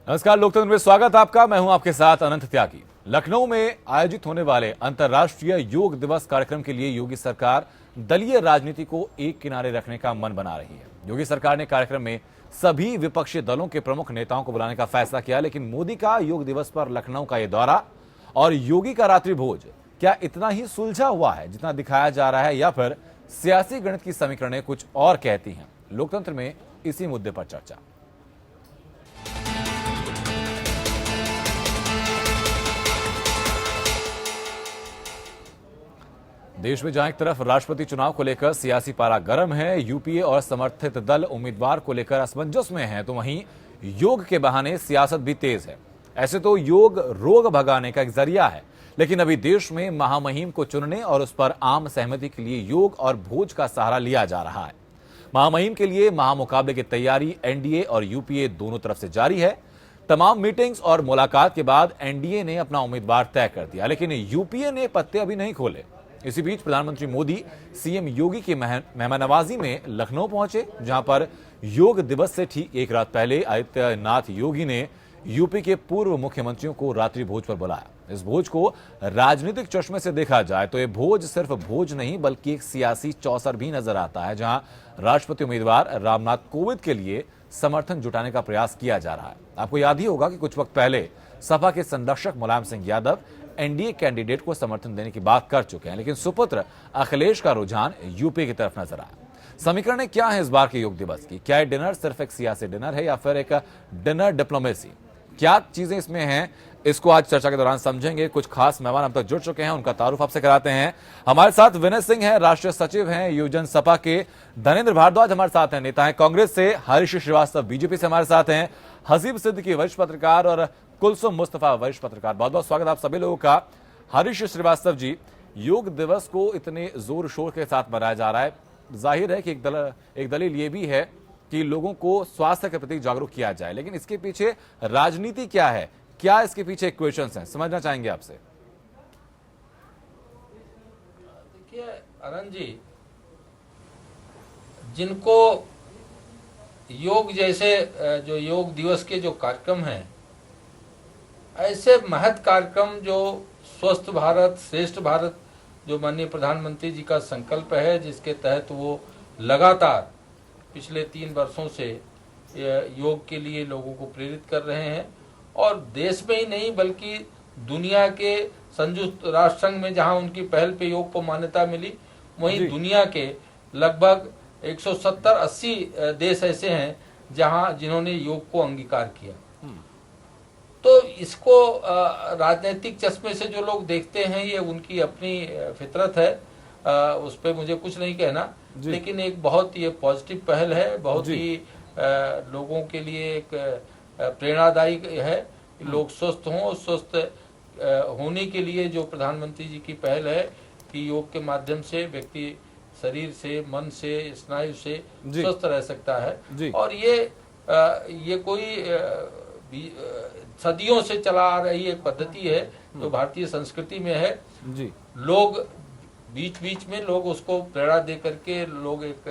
नमस्कार, लोकतंत्र में स्वागत आपका। मैं हूं आपके साथ अनंत त्यागी। लखनऊ में आयोजित होने वाले अंतर्राष्ट्रीय योग दिवस कार्यक्रम के लिए योगी सरकार दलीय राजनीति को एक किनारे रखने का मन बना रही है। योगी सरकार ने कार्यक्रम में सभी विपक्षी दलों के प्रमुख नेताओं को बुलाने का फैसला किया, लेकिन मोदी का योग दिवस पर लखनऊ का यह दौरा और योगी का रात्रि भोज क्या इतना ही सुलझा हुआ है जितना दिखाया जा रहा है, या फिर सियासी गणित की समीकरणें कुछ और कहती हैं? लोकतंत्र में इसी मुद्दे पर चर्चा। देश में जहां एक तरफ राष्ट्रपति चुनाव को लेकर सियासी पारा गर्म है, यूपीए और समर्थित दल उम्मीदवार को लेकर असमंजस में है, तो वहीं योग के बहाने सियासत भी तेज है। ऐसे तो योग रोग भगाने का एक जरिया है, लेकिन अभी देश में महामहिम को चुनने और उस पर आम सहमति के लिए योग और भोज का सहारा लिया जा रहा है। महामहिम के लिए महामुकाबले की तैयारी एनडीए और यूपीए दोनों तरफ से जारी है। तमाम मीटिंग्स और मुलाकात के बाद एनडीए ने अपना उम्मीदवार तय कर दिया, लेकिन यूपीए ने पत्ते अभी नहीं खोले। इसी बीच प्रधानमंत्री मोदी सीएम योगी की मेहमाननवाजी में लखनऊ पहुंचे, जहां पर योग दिवस से ठीक एक रात पहले आदित्यनाथ योगी ने यूपी के पूर्व मुख्यमंत्रियों को रात्रि भोज पर बुलाया। इस भोज को राजनीतिक चश्मे से देखा जाए तो यह भोज सिर्फ भोज नहीं बल्कि एक सियासी चौसर भी नजर आता है, जहां राष्ट्रपति उम्मीदवार रामनाथ कोविंद के लिए समर्थन जुटाने का प्रयास किया जा रहा है। आपको याद ही होगा कि कुछ वक्त पहले सपा के संरक्षक मुलायम सिंह यादव एनडीए कैंडिडेट को समर्थन देने की बात कर चुके हैं, लेकिन सुपुत्र अखिलेश का रुझान यूपी की तरफ नजर आया। समीकरण क्या है इस बार के योग दिवस की? क्या यह डिनर सिर्फ एक सियासी डिनर है या फिर एक डिनर डिप्लोमेसी? क्या चीजें इसमें हैं, इसको आज चर्चा के दौरान समझेंगे। कुछ खास मेहमान अब तक जुड़ चुके हैं, उनका तारुफ आपसे कराते हैं। हमारे साथ विनय सिंह हैं, राष्ट्रीय सचिव हैं युवजन सपा के। धनेंद्र भारद्वाज हमारे साथ हैं, नेता हैं कांग्रेस से। हरीश श्रीवास्तव बीजेपी से हमारे साथ हैं। हसीब सिद्दीकी वरिष्ठ पत्रकार और कुलसुम मुस्तफा वरिष्ठ पत्रकार। बहुत बहुत स्वागत आप सभी लोगों का। हरीश श्रीवास्तव जी, योग दिवस को इतने जोर शोर के साथ मनाया जा रहा है, जाहिर है कि एक दलील ये भी है कि लोगों को स्वास्थ्य के प्रति जागरूक किया जाए, लेकिन इसके पीछे राजनीति क्या है? क्या इसके पीछे इक्वेशंस हैं, समझना चाहेंगे आपसे। देखिए अरुण जी, जिनको योग जैसे जो योग दिवस के जो कार्यक्रम हैं, ऐसे महत् कार्यक्रम जो स्वस्थ भारत श्रेष्ठ भारत जो माननीय प्रधानमंत्री जी का संकल्प है, जिसके तहत वो लगातार पिछले 3 वर्षों से योग के लिए लोगों को प्रेरित कर रहे हैं, और देश में ही नहीं बल्कि दुनिया के संयुक्त राष्ट्र संघ में जहां उनकी पहल पे योग को मान्यता मिली, वहीं दुनिया के लगभग 170-80 देश ऐसे हैं जिन्होंने योग को अंगीकार किया। तो इसको राजनीतिक चश्मे से जो लोग देखते हैं, ये उनकी अपनी फितरत है, उस पर मुझे कुछ नहीं कहना, लेकिन एक बहुत ये पॉजिटिव पहल है, बहुत ही लोगों के लिए एक प्रेरणादायी है। लोग स्वस्थ हों, स्वस्थ होने के लिए जो प्रधानमंत्री जी की पहल है कि योग के माध्यम से व्यक्ति शरीर से, मन से, स्नायु से स्वस्थ रह सकता है। और ये कोई सदियों से चला आ रही एक पद्धति है जो भारतीय संस्कृति में है। लोग बीच बीच में लोग उसको प्रेरणा दे करके लोग एक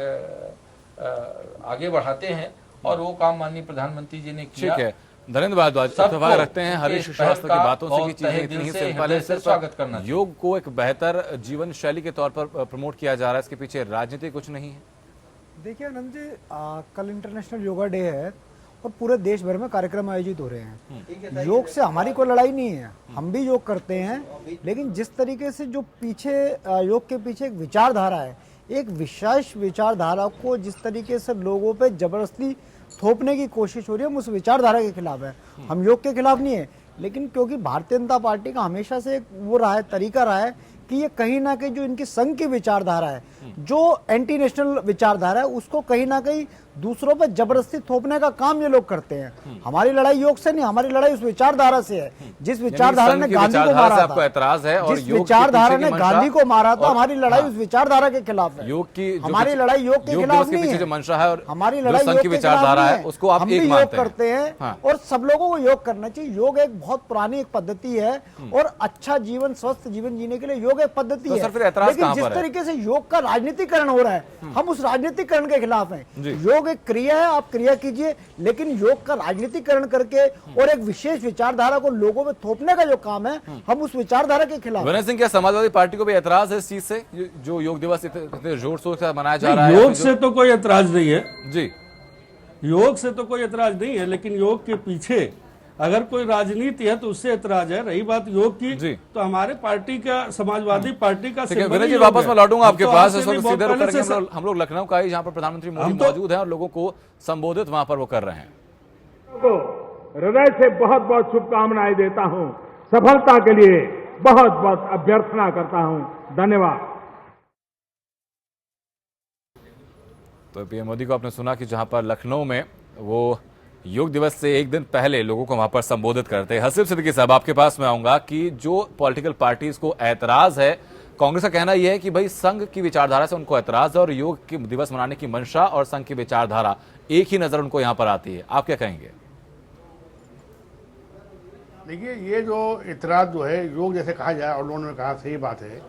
आगे बढ़ाते हैं, और वो काम माननीय प्रधानमंत्री जी ने किया। ठीक है, धनेंद्र भारद्वाज इत्तेफाक रखते हैं हरीश श्रीवास्तव की बातों से कि चीजें इतनी सिंपल है। स्वागत करना, योग को एक बेहतर जीवन शैली के तौर पर प्रमोट किया जा रहा है, इसके पीछे राजनीति कुछ नहीं है। देखिए आनंद जी, कल इंटरनेशनल योगा डे है और पूरे देश भर में कार्यक्रम आयोजित हो रहे हैं। योग से हमारी कोई लड़ाई नहीं है, हम भी योग करते हैं, लेकिन जिस तरीके से जो पीछे योग के पीछे एक विचारधारा है, एक विशेष विचारधारा को जिस तरीके से लोगों पे जबरदस्ती थोपने की कोशिश हो रही है, हम उस विचारधारा के खिलाफ है। हम योग के खिलाफ नहीं है, लेकिन क्योंकि भारतीय जनता पार्टी का हमेशा से एक वो रहा है, तरीका रहा है कि ये कहीं ना कहीं जो इनकी संघ की विचारधारा है, जो एंटी नेशनल विचारधारा है, उसको कहीं ना कहीं दूसरों पर जबरदस्ती थोपने का काम ये लोग करते हैं। हमारी लड़ाई योग से नहीं, हमारी लड़ाई उस विचारधारा से है जिस विचारधारा ने गांधी को मारा था। आपको एतराज है, और जिस विचारधारा ने गांधी को मारा था, हमारी लड़ाई उस विचारधारा के खिलाफ है। योग की हमारी लड़ाई योग के खिलाफ नहीं है, जो मंशा है और हमारी लड़ाई योग की विचारधारा है, उसको आप एक योग करते हैं। और सब लोगों को योग करना चाहिए। योग एक बहुत पुरानी एक पद्धति है, और अच्छा जीवन, स्वस्थ जीवन जीने के लिए योग एक पद्धति है। लेकिन जिस तरीके से योग का राजनीतिकरण हो रहा है, हम उस राजनीतिकरण के खिलाफ हैं। योग योग एक क्रिया है, आप क्रिया कीजिए, लेकिन योग का राजनीतिकरण करके और एक विशेष विचारधारा को लोगों में थोपने का जो काम है, हम उस विचारधारा के खिलाफ। विनय सिंह, क्या समाजवादी पार्टी को भी एतराज है इस चीज से, जो योग दिवस इतने जोर शोर से मनाया जा रहा है? योग से तो कोई एतराज नहीं है जी, योग से तो कोई एतराज नहीं है, लेकिन योग के पीछे अगर कोई राजनीति है तो उससे एतराज है। रही बात योग की, तो हमारे पार्टी का, समाजवादी पार्टी का विनय जी, वापस मैं लौटूंगा आपके पास। इस वक्त सीधे रुक करके हम लोग लखनऊ का ही, जहां पर प्रधानमंत्री मोदी मौजूद हैं और लोगों को संबोधित वहां पर वो कर रहे हैं। को हृदय से बहुत बहुत शुभकामनाएं देता हूं, सफलता के लिए बहुत बहुत अभ्यर्थना करता हूं। धन्यवाद। तो पीएम मोदी को आपने सुना कि जहां पर लखनऊ में वो योग दिवस से एक दिन पहले लोगों को वहां पर संबोधित करते हैं। हसीब सिद्दीकी साहब, आपके पास मैं आऊंगा कि जो पॉलिटिकल पार्टीज को ऐतराज है, कांग्रेस का कहना यह है कि भाई संघ की विचारधारा से उनको ऐतराज है और योग की दिवस मनाने की मंशा और संघ की विचारधारा एक ही नजर उनको यहां पर आती है। आप क्या कहेंगे? देखिए, ये जो इतराज जो है, योग जैसे कहा जाए, और लोगों ने कहा सही बात है,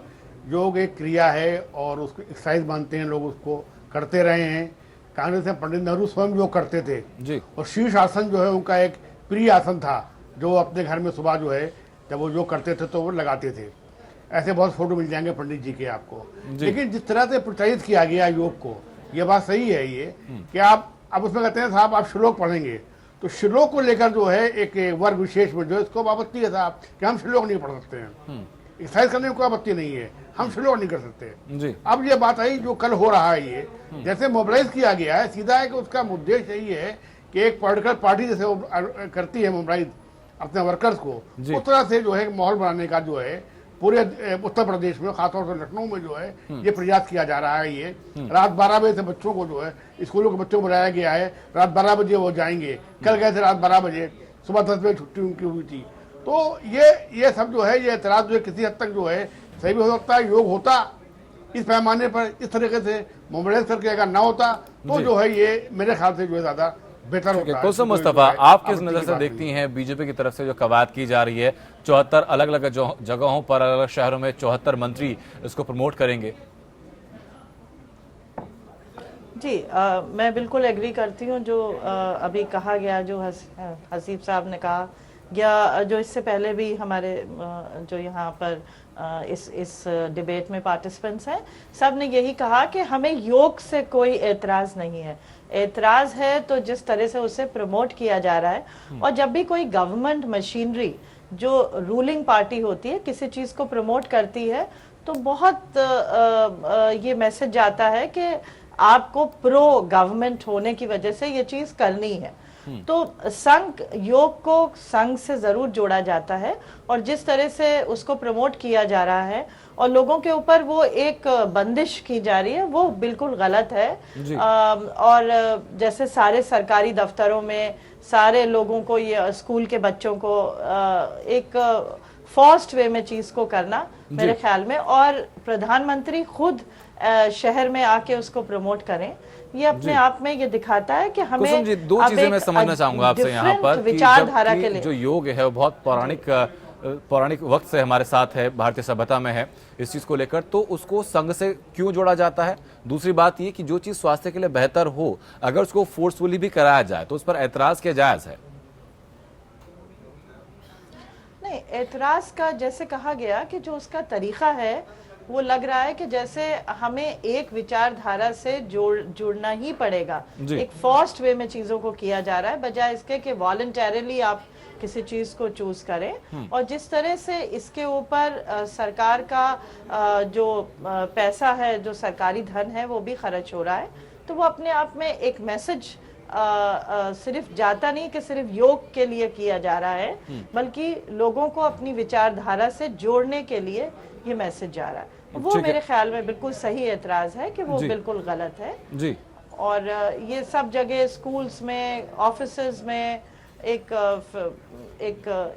योग एक क्रिया है और उसको एक्सरसाइज मानते हैं लोग, उसको करते रहे हैं। कांग्रेस में पंडित नेहरू स्वयं योग करते थे जी, और शीर्ष आसन जो है उनका एक प्रिय आसन था, जो अपने घर में सुबह जो है जब वो योग करते थे तो वो लगाते थे। ऐसे बहुत फोटो मिल जाएंगे पंडित जी के आपको। लेकिन जिस तरह से प्रोत्साहित किया गया योग को, ये बात सही है ये कि आप अब उसमें कहते हैं साहब आप श्लोक पढ़ेंगे, तो श्लोक को लेकर जो है एक वर्ग विशेष में जो है इसको आपत्ति है साहब कि हम श्लोक नहीं पढ़ सकते हैं। एक्सरसाइज करने में कोई आपत्ति नहीं है, हम श्लोक नहीं कर सकते जी। अब ये बात आई जो कल हो रहा है, ये जैसे मोबिलाइज किया गया है, सीधा है कि उसका उद्देश्य यही है कि एक पॉलिटिकल पार्टी जैसे करती है मोबिलाइज अपने वर्कर्स को, उस तरह से जो है माहौल बनाने का जो है पूरे उत्तर प्रदेश में, खासतौर से लखनऊ में जो है ये प्रयास किया जा रहा है। ये रात 12 बजे से बच्चों को जो है, स्कूलों के बच्चों को बुलाया गया है, रात 12 बजे वो जाएंगे। कल गए थे रात 12 बजे, सुबह 10 बजे छुट्टी उनकी हुई थी। तो ये सब जो है, ये एतराज जो है किसी हद तक जो है सही भी हो सकता है। योग होता इस पैमाने पर, इस तरीके से मोबिलाइज करके अगर ना होता तो जो है ये मेरे ख्याल से जो है ज्यादा बेहतर होता है। कुलसुम मुस्तफा, आप किस नजर से देखती हैं बीजेपी की तरफ से जो कवायद की जा रही है? 74 अलग अलग जगहों पर, अलग अलग शहरों में 74 मंत्री इसको प्रमोट करेंगे। जी, मैं बिल्कुल एग्री करती हूँ जो अभी कहा गया, जो हसीब साहब ने कहा, या जो इससे पहले भी हमारे जो यहाँ पर इस डिबेट में पार्टिसिपेंट्स हैं, सब ने यही कहा कि हमें योग से कोई एतराज नहीं है। एतराज है तो जिस तरह से उसे प्रमोट किया जा रहा है, और जब भी कोई गवर्नमेंट मशीनरी जो रूलिंग पार्टी होती है किसी चीज को प्रमोट करती है, तो बहुत ये मैसेज जाता है कि आपको प्रो गवर्नमेंट होने की वजह से ये चीज करनी है। तो संघ, योग को संघ से जरूर जोड़ा जाता है, और जिस तरह से उसको प्रमोट किया जा रहा है और लोगों के ऊपर वो एक बंदिश की जा रही है, वो बिल्कुल गलत है। और जैसे सारे सरकारी दफ्तरों में सारे लोगों को, ये स्कूल के बच्चों को एक फोर्स्ड वे में चीज को करना मेरे ख्याल में, और प्रधानमंत्री खुद शहर में आके उसको प्रमोट करें, ये अपने आप में ये दिखाता है कि हमें जी, दो चीजें मैं समझना चाहूंगा आपसे यहाँ पर, विचारधारा के लिए जो योग है वो बहुत पौराणिक वक्त से हमारे साथ है, भारतीय सभ्यता में है इस चीज को लेकर, तो उसको संघ से क्यों जोड़ा जाता है? दूसरी बात ये कि जो चीज स्वास्थ्य के लिए बेहतर हो, अगर उसको फोर्सफुली भी कराया जाए तो उस पर ऐतराज क्या जायज है? नहीं, ऐतराज का जैसे कहा गया कि जो उसका तरीका है, वो लग रहा है कि जैसे हमें एक विचारधारा से जुड़ना ही पड़ेगा, एक फोर्स्ड वे में चीजों को किया जा रहा है, बजाय इसके कि वॉलंटरली आप किसी चीज को चूज करें। और जिस तरह से इसके ऊपर सरकार का जो पैसा है, जो सरकारी धन है, वो भी खर्च हो रहा है, तो वो अपने आप में एक मैसेज सिर्फ जाता नहीं कि सिर्फ योग के लिए किया जा रहा है, बल्कि लोगों को अपनी विचारधारा से जोड़ने के लिए ये मैसेज जा रहा है। वो मेरे ख्याल में बिल्कुल सही एतराज है कि वो बिल्कुल गलत है जी। और ये सब जगह, स्कूल्स में, ऑफिसेज में एक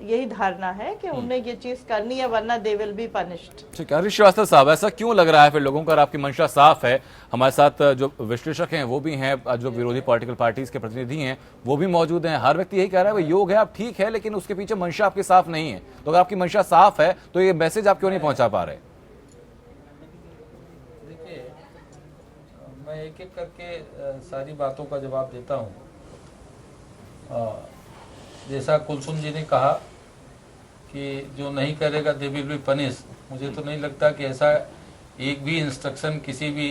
यही धारणा है कि उन्हें ये चीज करनी है, वरना दे विल बी पनिश्ड। ठीक है, हरीश श्रीवास्तव साहब, ऐसा क्यों लग रहा है फिर लोगों का? आपकी मंशा साफ है, हमारे साथ जो विश्लेषक हैं वो भी हैं, जो विरोधी पॉलिटिकल पार्टीज के प्रतिनिधि हैं वो भी मौजूद हैं, हर व्यक्ति यही कह रहा है भाई योग है, आप ठीक है, लेकिन उसके पीछे मंशा आपकी साफ नहीं है। तो अगर आपकी मंशा साफ है तो ये मैसेज आप क्यों नहीं पहुंचा पा रहे? मैं एक एक करके सारी बातों का जवाब देता हूँ। जैसा कुलसुम जी ने कहा कि जो नहीं करेगा दे विल बी पनिश, मुझे तो नहीं लगता कि ऐसा एक भी इंस्ट्रक्शन किसी भी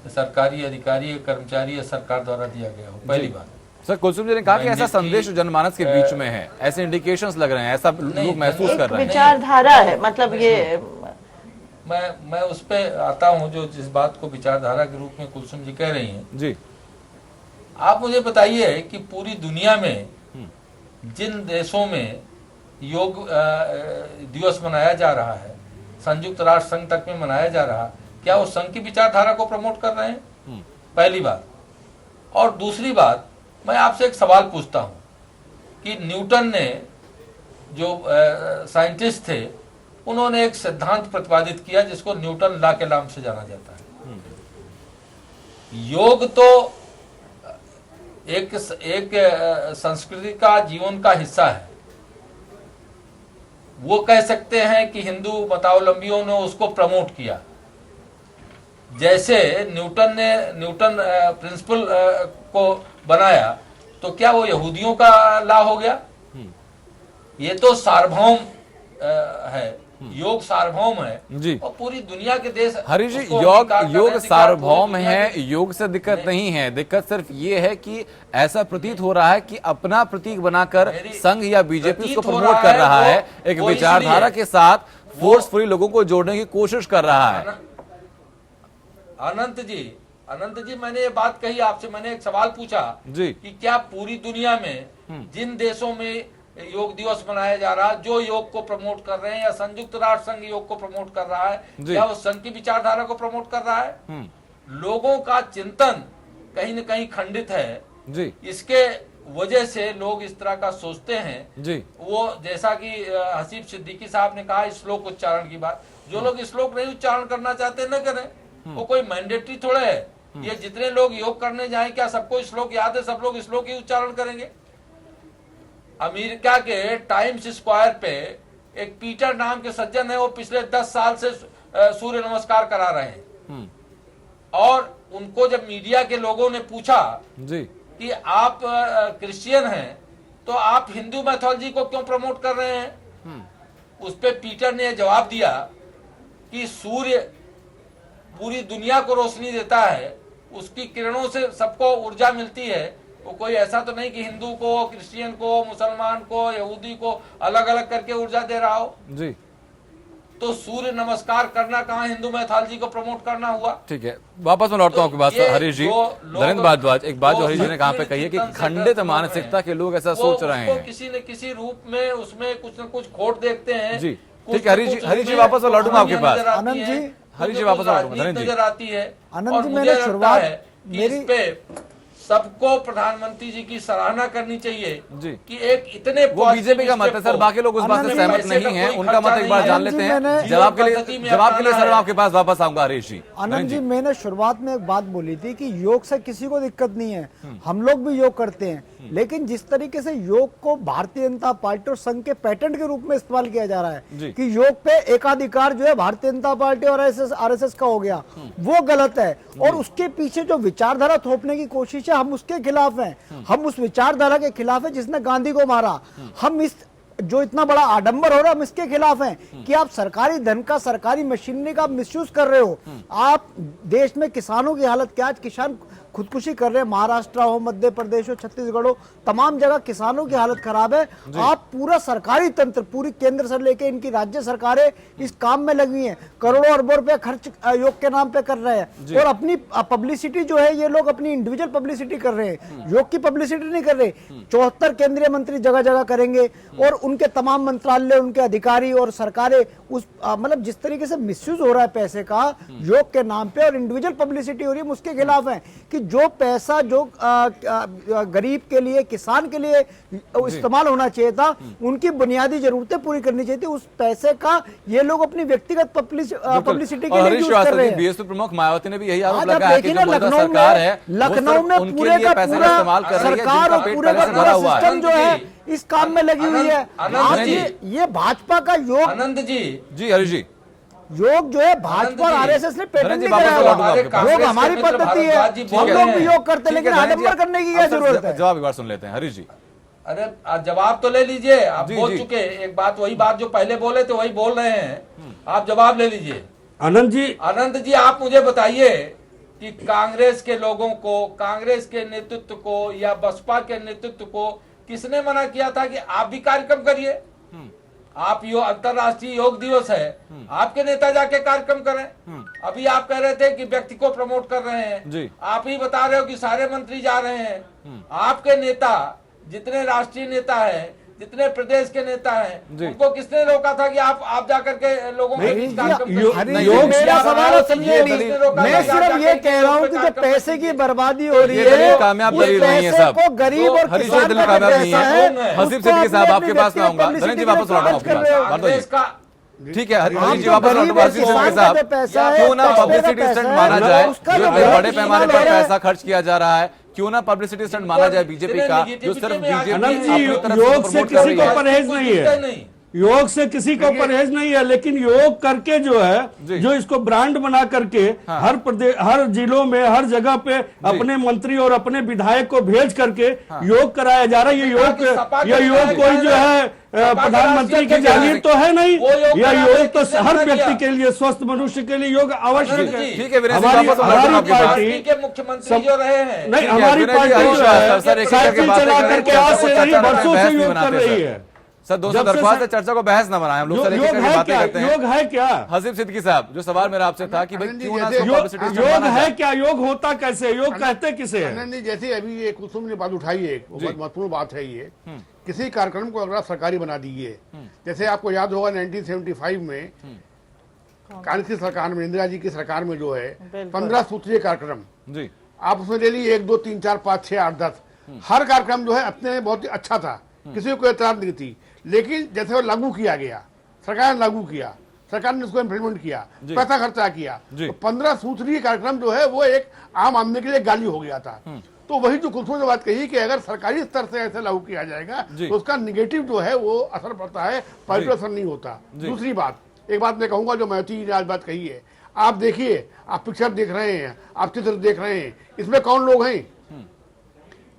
सरकारी अधिकारी या कर्मचारी या सरकार द्वारा दिया गया हो। पहली बात सर, कुलसुम जी ने कहा कि ऐसा संदेश जनमानस के बीच में है, ऐसे इंडिकेशंस लग रहे हैं, ऐसा लोग महसूस कर रहे हैं। विचारधारा है, मतलब ये मैं उस पे आता हूँ जो जिस बात को विचारधारा के रूप में कुलसुम जी कह रही हैं। जी, आप मुझे बताइए कि पूरी दुनिया में जिन देशों में योग दिवस मनाया जा रहा है, संयुक्त राष्ट्र संघ तक में मनाया जा रहा, क्या वो संघ की विचारधारा को प्रमोट कर रहे हैं? पहली बात। और दूसरी बात, मैं आपसे एक सवाल पूछता हूं कि न्यूटन ने जो साइंटिस्ट थे, उन्होंने एक सिद्धांत प्रतिपादित किया जिसको न्यूटन लॉ के नाम से जाना जाता है। योग तो एक संस्कृति का, जीवन का हिस्सा है। वो कह सकते हैं कि हिंदू मतावलंबियों ने उसको प्रमोट किया। जैसे न्यूटन प्रिंसिपल को बनाया, तो क्या वो यहूदियों का लॉ हो गया? ये तो सार्वभौम है, योग सार्वभौम है जी। और पूरी दुनिया के देश हरी जी, उसको योग अंगीकार कर रहे हैं, सार्वभौम दुनिया है, की- योग से दिक्कत नहीं है। दिक्कत सिर्फ ये है कि ऐसा प्रतीत हो रहा है कि अपना प्रतीक बनाकर संघ या बीजेपी उसको प्रतीत हो प्रमोट रहा कर है, रहा वो- है, एक वो विचारधारा इसलिए- के साथ फोर्सफुली लोगों को जोड़ने की कोशिश कर रहा है। अनंत जी, मैंने ये बात कही आपसे, मैंने एक सवाल पूछा जी। कि क्या पूरी दुनिया में जिन देशों में योग दिवस मनाया जा रहा है, जो योग को प्रमोट कर रहे हैं, या संयुक्त राष्ट्र संघ योग को प्रमोट कर रहा है, क्या वो संघ की विचारधारा को प्रमोट कर रहा है? लोगों का चिंतन कहीं न कहीं खंडित है जी इसके वजह से लोग इस तरह का सोचते हैं जी। वो जैसा कि हसीब सिद्दीकी साहब ने कहा, श्लोक उच्चारण की बात, जो लोग श्लोक नहीं उच्चारण करना चाहते न करें, वो कोई मैंडेटरी थोड़ा है। ये जितने लोग योग करने जाएं, क्या सबको श्लोक याद है? सब लोग श्लोक ही उच्चारण करेंगे? अमेरिका के टाइम्स स्क्वायर पे एक पीटर नाम के सज्जन है, वो पिछले 10 साल से सूर्य नमस्कार करा रहे हैं। और उनको जब मीडिया के लोगों ने पूछा जी कि आप क्रिश्चियन हैं, तो आप हिंदू मैथोलॉजी को क्यों प्रमोट कर रहे हैं? उस पे पीटर ने जवाब दिया कि सूर्य पूरी दुनिया को रोशनी देता है, उसकी किरणों से सबको ऊर्जा मिलती है। वो कोई ऐसा तो नहीं कि हिंदू को, क्रिश्चियन को, मुसलमान को, यहूदी को अलग अलग करके ऊर्जा दे रहा हो। जी। तो सूर्य नमस्कार करना कहाँ हिंदू मैथोलॉजी को प्रमोट करना हुआ? ठीक है, वापस मैं लौटता हूँ आपकी बात पर हरीश जी। धनेन्द्र भारद्वाज, एक बात जो हरीश जी ने कहा पे कही है कि खंडित मानसिकता के लोग ऐसा सोच रहे हैं। किसी न किसी रूप में उसमें कुछ न कुछ खोट देखते हैं। जी ठीक है हरीश जी, वापस मैं लौटूंगा आपके पास। आनंद जी, हरीश जी वापस लौटूंगा। धनेन्द्र जी नजर आती है। आनंद और जी, मुझे मैंने लगता शुरुआत है कि इस पे सबको प्रधानमंत्री जी की सराहना करनी चाहिए जी। कि एक इतने वो बीजेपी का मत है सर, बाकी लोग उस बात से सहमत नहीं हैं। उनका मत एक बार जान लेते हैं। जवाब के लिए सर आपके पास वापस आऊंगा हरीश जी। आनंद जी, मैंने शुरुआत में एक बात बोली थी कि योग से किसी को दिक्कत नहीं है, हम लोग भी योग करते हैं, लेकिन जिस तरीके से योग को भारतीय जनता पार्टी और संघ के पैटर्न के रूप में इस्तेमाल किया जा रहा है कि योग पे एकाधिकार जो है भारतीय जनता पार्टी और आरएसएस का हो गया, वो गलत है। और उसके पीछे जो विचारधारा थोपने की कोशिश है, हम उसके खिलाफ हैं। हम उस विचारधारा के खिलाफ है जिसने गांधी को मारा। हम इस जो इतना बड़ा आडंबर हो रहा है, हम इसके खिलाफ हैं कि आप सरकारी धन का, सरकारी मशीनरी का मिसयूज कर रहे हो। आप देश में किसानों की हालत क्या, आज किसान खुदकुशी कर रहे हैं, महाराष्ट्र हो, मध्य प्रदेश हो, छत्तीसगढ़ हो, तमाम जगह किसानों की हालत खराब है। आप पूरा सरकारी तंत्र, पूरी केंद्र से लेके इनकी राज्य सरकारें इस काम में लगी हैं, करोड़ों अरबों रुपए खर्च योग के नाम पे कर रहे हैं। और अपनी पब्लिसिटी जो है, ये लोग अपनी इंडिविजुअल पब्लिसिटी कर रहे हैं, योग की पब्लिसिटी नहीं कर रहे। 74 केंद्रीय मंत्री जगह जगह करेंगे और उनके तमाम मंत्रालय, उनके अधिकारी और सरकारें उस मतलब जिस तरीके से मिसयूज हो रहा है पैसे का योग के नाम पे और इंडिविजुअल पब्लिसिटी हो रही है, उसके खिलाफ है कि जो पैसा जो गरीब के लिए, किसान के लिए इस्तेमाल होना चाहिए था, उनकी बुनियादी जरूरतें पूरी करनी चाहिए थी, उस पैसे का ये लोग अपनी व्यक्तिगत पब्लिसिटी के लिए यूज कर रहे हैं। बीएसपी प्रमुख मायावती ने भी यही आरोप आज आप लगाया कि देखिए जो ना, मौजूदा लखनऊ सरकार है, लखनऊ में पूरे का पूरा सरकार और पूरे का पूरा सिस्टम जो है इस काम में लगी हुई है। आज ये भाजपा का योग। आनंद जी जी हरीश जी, योग जो है भाजपा और जी, आरएसएस ने पेटेंट धनंजय नहीं वापस कराया लौटूंगा हुआ। आपके पास। योग कांग्रेस हमारी के मित्र पद्धति है, भारद्वाज जी हम बोल लोग रहे भी हैं। योग करते हैं, ठीक है, लेकिन धनंजय जी, आडंबर करने की अब क्या सर जरूरत है? जवाब एक बार सुन लेते हैं हरीश जी। अरे आप जवाब तो ले लीजिए, आप जी, बोल जी। चुके, एक बात वही बात जो पहले बोले थे वही बोल रहे हैं, आप जवाब ले लीजिए। आनंद जी, अनंत जी आप मुझे बताइए कि कांग्रेस के लोगों को, कांग्रेस के नेतृत्व को या बसपा के नेतृत्व को किसने मना किया था कि आप भी कार्यक्रम करिए? आप अंतर्राष्ट्रीय योग दिवस है, आपके नेता जाके कार्यक्रम करें। अभी आप कह रहे थे कि व्यक्ति को प्रमोट कर रहे हैं, जी। आप ही बता रहे हो कि सारे मंत्री जा रहे हैं। आपके नेता, जितने राष्ट्रीय नेता हैं, जितने प्रदेश के नेता हैं, उनको किसने रोका था कि आप जाकर के लोगों के बीच कार्यक्रम करें? योग मेरा सवाल है, समझिए नहीं, नहीं। रोका मैं था सिर्फ ये कह रहा हूँ कि जो पैसे की बर्बादी हो रही ये है, दलील कामयाब उस दलील नहीं है पैसे साहब। को गरीब और हरीश जी किसान दलील का कामयाब नहीं पैसा है। है, हसीब उसको सिद्दीकी साहब अपने आपके पास में आऊंगा। व्यक्तिगत धनंजय जी publicity वापस के लिए लौटूंगा खर्च कर आपके रहे हो। पास। भारद्वाज कांग्रेस जी। का ठीक है हरीश आप जी जो वापस गरीब लौटूंगा। और हसीब किसान सिद्दीकी का साहब, जो पैसा है, क्यों ना टैक्सपेयर का पब्लिसिटी पैसा स्टंट है, माना जाए, उसका जो जो इतने बड़े बहुत पैमाने पर इस्तेमाल हो रहा है। पैसा खर्च किया जा रहा है, क्यों ना पब्लिसिटी स्टंट माना जाए बीजेपी का, जो सिर्फ बीजेपी आनंद जी, अपनी तरफ से योग से प्रमोट कर किसी रही को है। परहेज नहीं है, योग से किसी को परहेज नहीं है, लेकिन योग करके जो जी। है, जो इसको ब्रांड बना करके हर प्रदेश, हर जिलों में, हर जगह पे अपने मंत्री और अपने विधायक को भेज करके योग कराया जा रहा है। ये योग कोई जो है प्रधानमंत्री की जागीर तो है नहीं, यह योग तो हर व्यक्ति के लिए, स्वस्थ मनुष्य के लिए योग आवश्यक है। ठीक है वीरेंद्र हमारी सिंह, वापस लौटूंगा हमारी आपके पास। पार्टी के मुख्यमंत्री जो रहे हैं, नहीं, ठीक है, हमारी विनय जी, पार्टी हरीश जो रावत सर, है एक एक करके साइकिल बातें चला करें, करके चर्चा आज को से नहीं, चर्चा में बरसों बहस से नहीं योग कर बनाते रही सर। है। सर दोस्तों जब से दरख्वास्त है चर्चा को बहस न बनाएं, हम लोग सर एक एक योग करके है बातें क्या? करते हैं। योग है क्या? हसीब सिद्दीकी साहब, जो सवाल मेरा आपसे था कि भाई आनंद जी, क्यों ना जैसे- इसको publicity stunt योग माना है जाए। क्या? योग होता कैसे? योग कहते किसे है? आनंद जी, जैसे अभी ये कुसुम ने बात उठाई है, वो बहुत महत्वपूर्ण बात है ये। किसी कार्यक्रम को अगर आप सरकारी बना दीजिए, जैसे आपको याद होगा 1975 में कांग्रेस की सरकार में, इंदिरा जी की सरकार में जो है 15 सूत्रीय कार्यक्रम, जी आप उसमें ले लीजिए 1 2 3 4 5 6 8 10, हर कार्यक्रम जो है अपने में बहुत ही अच्छा था, किसी को कोई एतराज नहीं थी। लेकिन जैसे वो लागू किया गया, सरकार ने लागू किया, सरकार ने उसको इम्प्लीमेंट किया, पैसा खर्चा किया, तो 15 सूत्रीय कार्यक्रम जो है वो एक आम आदमी के लिए गाली हो गया था। तो वही जो कुलसुम ने बात कही कि अगर सरकारी स्तर से ऐसे लागू किया जाएगा तो उसका निगेटिव जो है वो असर पड़ता है, पॉजिटिव असर नहीं होता। दूसरी बात, एक बात मैं कहूंगा जो मायावती जी ने आज बात कही है, आप देखिए, आप पिक्चर देख रहे हैं, आप चित्र देख रहे हैं, इसमें कौन लोग हैं?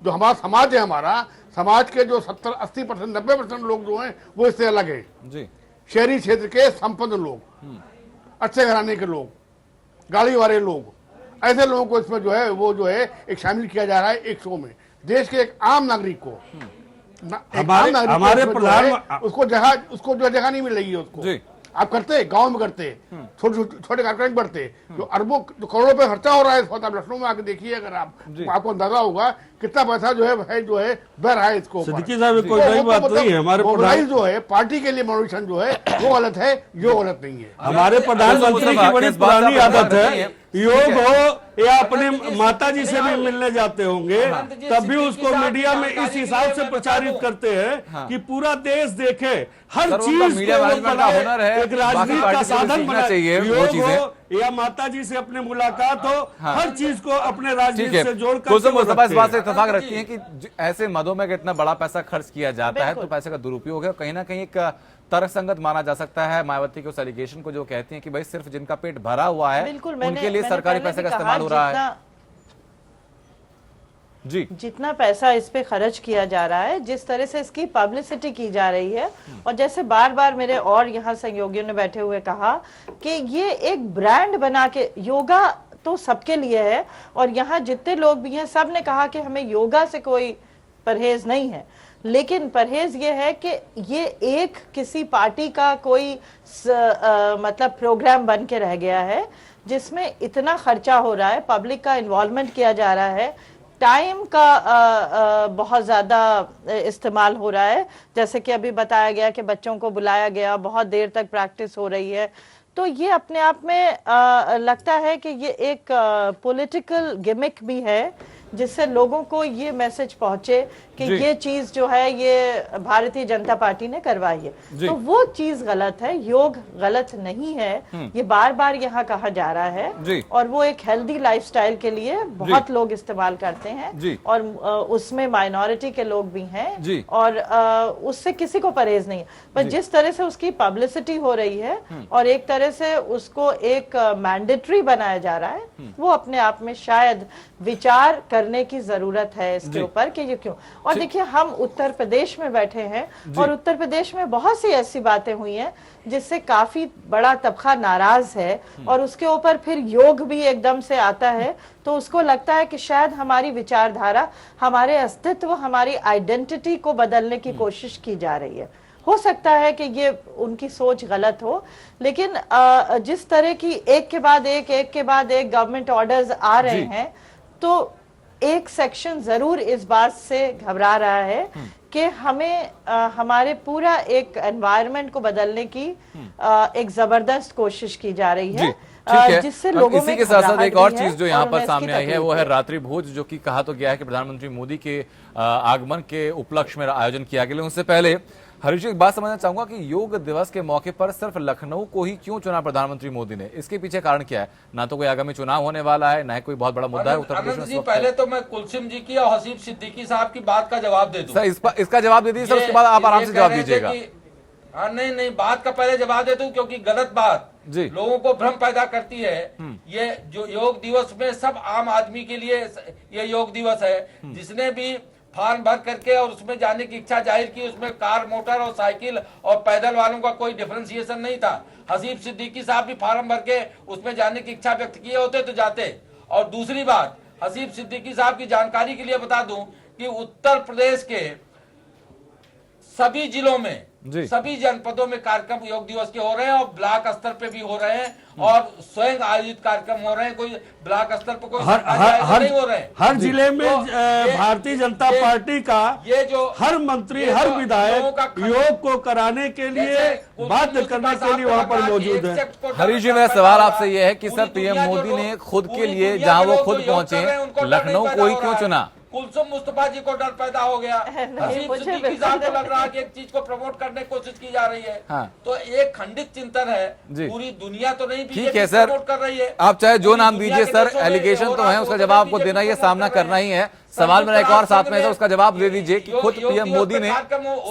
जो हमारा समाज है, हमारा समाज के जो 70-80% 90% लोग जो हैं वो इससे अलग हैं। जी शहरी क्षेत्र के संपन्न लोग, अच्छे घराने के लोग, गाड़ी वाले लोग, ऐसे लोगों को इसमें जो है वो जो है एक शामिल किया जा रहा है एक शो में। देश के एक आम नागरिक को, हमारे प्रधान उसको जो जगह नहीं मिल रही है उसको। जी। आप करते गांव में करते, छोटे कार्यक्रम बढ़ते, जो अरबों जो करोड़ों पे खर्चा हो रहा है इस वक्त, आप लखनऊ में आके देखिए, अगर आपको अंदाजा होगा कितना पैसा जो है बह रहा है इसको। सिद्दीकी साहब, कोई नई बात नहीं है। हमारे मोबाइल जो है पार्टी के लिए मोटिवेशन जो है वो गलत है, यो गलत नहीं है। हमारे प्रधानमंत्री की बड़ी पुरानी आदत है, योग हो या अपने माता जी से भी मिलने जाते होंगे, तब भी उसको मीडिया में इस हिसाब से प्रचारित करते हैं कि पूरा देश देखे, हर चीज मीडिया मैनेजमेंट का हुनर है, एक राजनीति का साधन बना चाहिए वो योग चीजें। हो या माता जी से अपने मुलाकात हो, हर चीज को अपने ठीक राजनीति है, से जोड़कर कुलसुम मुस्तफा इस बात से रखते हैं। इत्तेफाक रखती हैं कि ऐसे मदों में इतना बड़ा पैसा खर्च किया जाता है तो पैसे का दुरुपयोग है, कहीं ना कहीं एक तर्कसंगत माना जा सकता है मायावती के उस एलिगेशन को, जो कहती हैं कि भाई सिर्फ जिनका पेट भरा हुआ है उनके लिए सरकारी पैसे का इस्तेमाल हो रहा है। जी, जितना पैसा इस पे खर्च किया जा रहा है, जिस तरह से इसकी पब्लिसिटी की जा रही है, और जैसे बार बार मेरे और यहाँ सहयोगियों ने बैठे हुए कहा कि ये एक ब्रांड बना के, योगा तो सबके लिए है, और यहाँ जितने लोग भी हैं सब ने कहा कि हमें योगा से कोई परहेज नहीं है, लेकिन परहेज ये है कि ये एक किसी पार्टी का कोई मतलब प्रोग्राम बन के रह गया है जिसमें इतना खर्चा हो रहा है, पब्लिक का इन्वॉल्वमेंट किया जा रहा है, टाइम का बहुत ज़्यादा इस्तेमाल हो रहा है, जैसे कि अभी बताया गया कि बच्चों को बुलाया गया, बहुत देर तक प्रैक्टिस हो रही है। तो ये अपने आप में लगता है कि ये एक पॉलिटिकल गिमिक भी है, जिससे लोगों को ये मैसेज पहुंचे कि ये चीज जो है ये भारतीय जनता पार्टी ने करवाई है, तो वो चीज गलत है। योग गलत नहीं है, ये बार बार यहाँ कहा जा रहा है, और वो एक हेल्दी लाइफस्टाइल के लिए बहुत लोग इस्तेमाल करते हैं, और उसमें माइनॉरिटी के लोग भी हैं, और उससे किसी को परहेज नहीं है। पर जिस तरह से उसकी पब्लिसिटी हो रही है और एक तरह से उसको एक मैंडेटरी बनाया जा रहा है, वो अपने आप में शायद विचार करने की जरूरत है इसके ऊपर कि ये क्यों। और देखिए, हम उत्तर प्रदेश में बैठे हैं, और उत्तर प्रदेश में बहुत सी ऐसी बातें हुई हैं जिससे काफी बड़ा तबका नाराज है, और उसके ऊपर फिर योग भी एकदम से आता है, तो उसको लगता है कि शायद हमारी विचारधारा, हमारे अस्तित्व, हमारी आइडेंटिटी को बदलने की कोशिश की जा रही है। हो सकता है कि ये उनकी सोच गलत हो, लेकिन जिस तरह की एक के बाद एक गवर्नमेंट ऑर्डर्स आ रहे हैं, तो एक सेक्शन जरूर इस बात से घबरा रहा है कि हमें हमारे पूरा एक एनवायरनमेंट को बदलने की एक जबरदस्त कोशिश की जा रही है, जिससे लोगों में इसी के साथ साथ एक और चीज जो यहाँ पर सामने आई है वो है रात्रि भोज, जो कि कहा तो गया है कि प्रधानमंत्री मोदी के आगमन के उपलक्ष्य में आयोजन किया गया। उससे पहले हरीश जी, एक बात समझना चाहूंगा कि योग दिवस के मौके पर सिर्फ लखनऊ को ही क्यों चुना प्रधानमंत्री मोदी ने? इसके पीछे कारण क्या है? ना तो कोई आगामी चुनाव होने वाला है, ना ही कोई बहुत बड़ा मुद्दा है उत्तर प्रदेश में। पहले तो मैं कुलसुम जी की और हसीब सिद्दीकी साहब की बात का जवाब दे दूं। सर, इसका जवाब दे दीजिए सर, उसके बाद आप आराम से जवाब दीजिएगा। नहीं, बात का पहले जवाब दे दूं, क्योंकि गलत बात लोगों को भ्रम पैदा करती है। ये जो योग दिवस में सब आम आदमी के लिए ये योग दिवस है। जिसने भी फॉर्म भर करके और उसमें जाने की इच्छा जाहिर की, उसमें कार, मोटर और साइकिल और पैदल वालों का कोई डिफरेंशिएशन नहीं था। हसीब सिद्दीकी साहब भी फॉर्म भर के उसमें जाने की इच्छा व्यक्त किए होते तो जाते। और दूसरी बात, हसीब सिद्दीकी साहब की जानकारी के लिए बता दूं कि उत्तर प्रदेश के सभी जिलों में, सभी जनपदों में कार्यक्रम योग दिवस के हो रहे हैं, और ब्लॉक स्तर पे भी हो रहे हैं, और स्वयं आयोजित कार्यक्रम हो रहे हैं। कोई ब्लॉक स्तर पर कोई नहीं हो रहे हैं। हर जिले में भारतीय जनता पार्टी का ये जो हर मंत्री, हर विधायक योग को कराने के लिए, बाध्य करने के लिए वहाँ पर मौजूद है। हरीश जी, मेरा सवाल आपसे ये है कि सर पीएम मोदी ने खुद के लिए, जहाँ वो खुद पहुंचे, लखनऊ को ही क्यों चुना? कुलसुम मुस्तफा जी को डर पैदा हो गया, हसीब सिद्दीकी साहब को लग रहा है कि एक चीज को प्रमोट करने की कोशिश की जा रही है। हाँ। तो एक खंडित चिंतन है, पूरी दुनिया तो नहीं ठीक है सर, प्रमोट कर रही है। आप चाहे जो नाम दीजिए सर, एलिगेशन तो है, उसका जवाब आपको देना ही है, सामना करना ही है। सवाल मेरा एक और साथ में है, उसका जवाब दे दीजिए कि खुद पीएम मोदी ने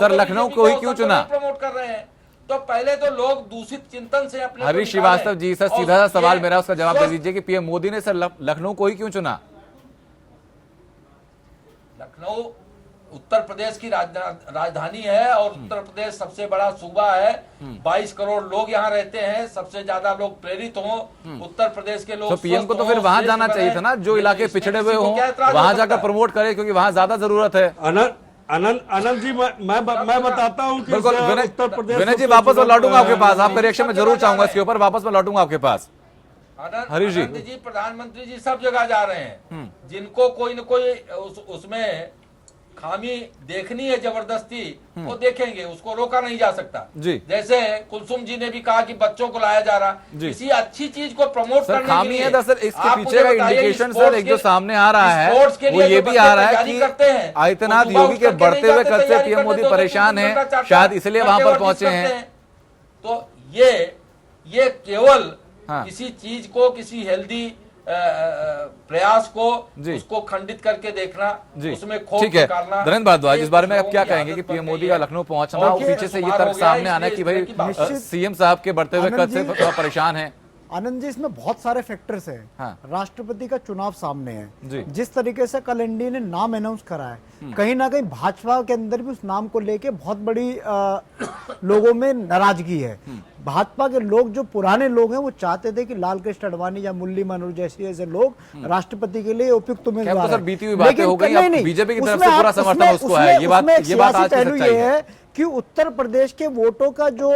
सर लखनऊ को ही क्यों चुना? प्रमोट कर रहे हैं, तो पहले तो लोग दूषित चिंतन से अपने। हरीश श्रीवास्तव जी, सर सीधा सा सवाल मेरा, उसका जवाब दे दीजिए कि पीएम मोदी ने सर लखनऊ को ही क्यों चुना? लखनऊ उत्तर प्रदेश की राजधानी है, और उत्तर प्रदेश सबसे बड़ा सूबा है। 22 करोड़ लोग यहाँ रहते हैं, सबसे ज्यादा लोग प्रेरित हों उत्तर प्रदेश के लोग। तो पीएम को तो फिर वहां जाना चाहिए था ना, जो इलाके पिछड़े हुए हों, वहां जाकर प्रमोट करे, क्योंकि वहां ज्यादा जरूरत है। आनंद जी, मैं बताता हूँ कि उत्तर प्रदेश। विनय जी, वापस मैं लौटूंगा आपके पास, आपका रिएक्शन में जरूर चाहूंगा इसके ऊपर, वापस मैं लौटूंगा आपके पास। हरीश जी, प्रधानमंत्री जी सब जगह जा रहे हैं, जिनको कोई न कोई उसमें खामी देखनी है जबरदस्ती, वो देखेंगे, उसको रोका नहीं जा सकता। जैसे कुलसुम जी ने भी कहा कि बच्चों को लाया जा रहा, किसी अच्छी चीज को प्रमोट करने खामी है तो सर इसके पीछे का इंडिकेशन सर एक जो सामने आ रहा है वो ये भी आ रहा है कि आदित्यनाथ योगी के बढ़ते हुए कद से पीएम मोदी परेशान है, शायद इसलिए वहां पर पहुंचे हैं। तो ये केवल किसी चीज को, किसी हेल्दी प्रयास को, उसको खंडित करके देखना, उसमें खोट निकालना। धन्यवाद भारद्वाज, इस बारे में आप क्या कहेंगे कि पीएम मोदी का लखनऊ पहुंचना, पीछे से ये तर्क सामने आना है कि भाई सीएम साहब के बढ़ते हुए कद से थोड़ा परेशान है? आनंद जी, इसमें बहुत सारे फैक्टर्स हैं। हाँ। राष्ट्रपति का चुनाव सामने है, जिस तरीके से कल एनडीए ने नाम अनाउंस करा है, कहीं ना कहीं भाजपा के अंदर भी उस नाम को लेके बहुत बड़ी लोगों में नाराजगी है। भाजपा के लोग, जो पुराने लोग हैं, वो चाहते थे कि लाल कृष्ण आडवाणी या मुरली मनोहर जैसे लोग राष्ट्रपति के लिए उपयुक्त उम्मीदवार हैं। बीती हुई बातें हो गई, बीजेपी की तरफ से पूरा समर्थन उसको है, ये बात आज की सच्चाई है। कि उत्तर प्रदेश के वोटों का जो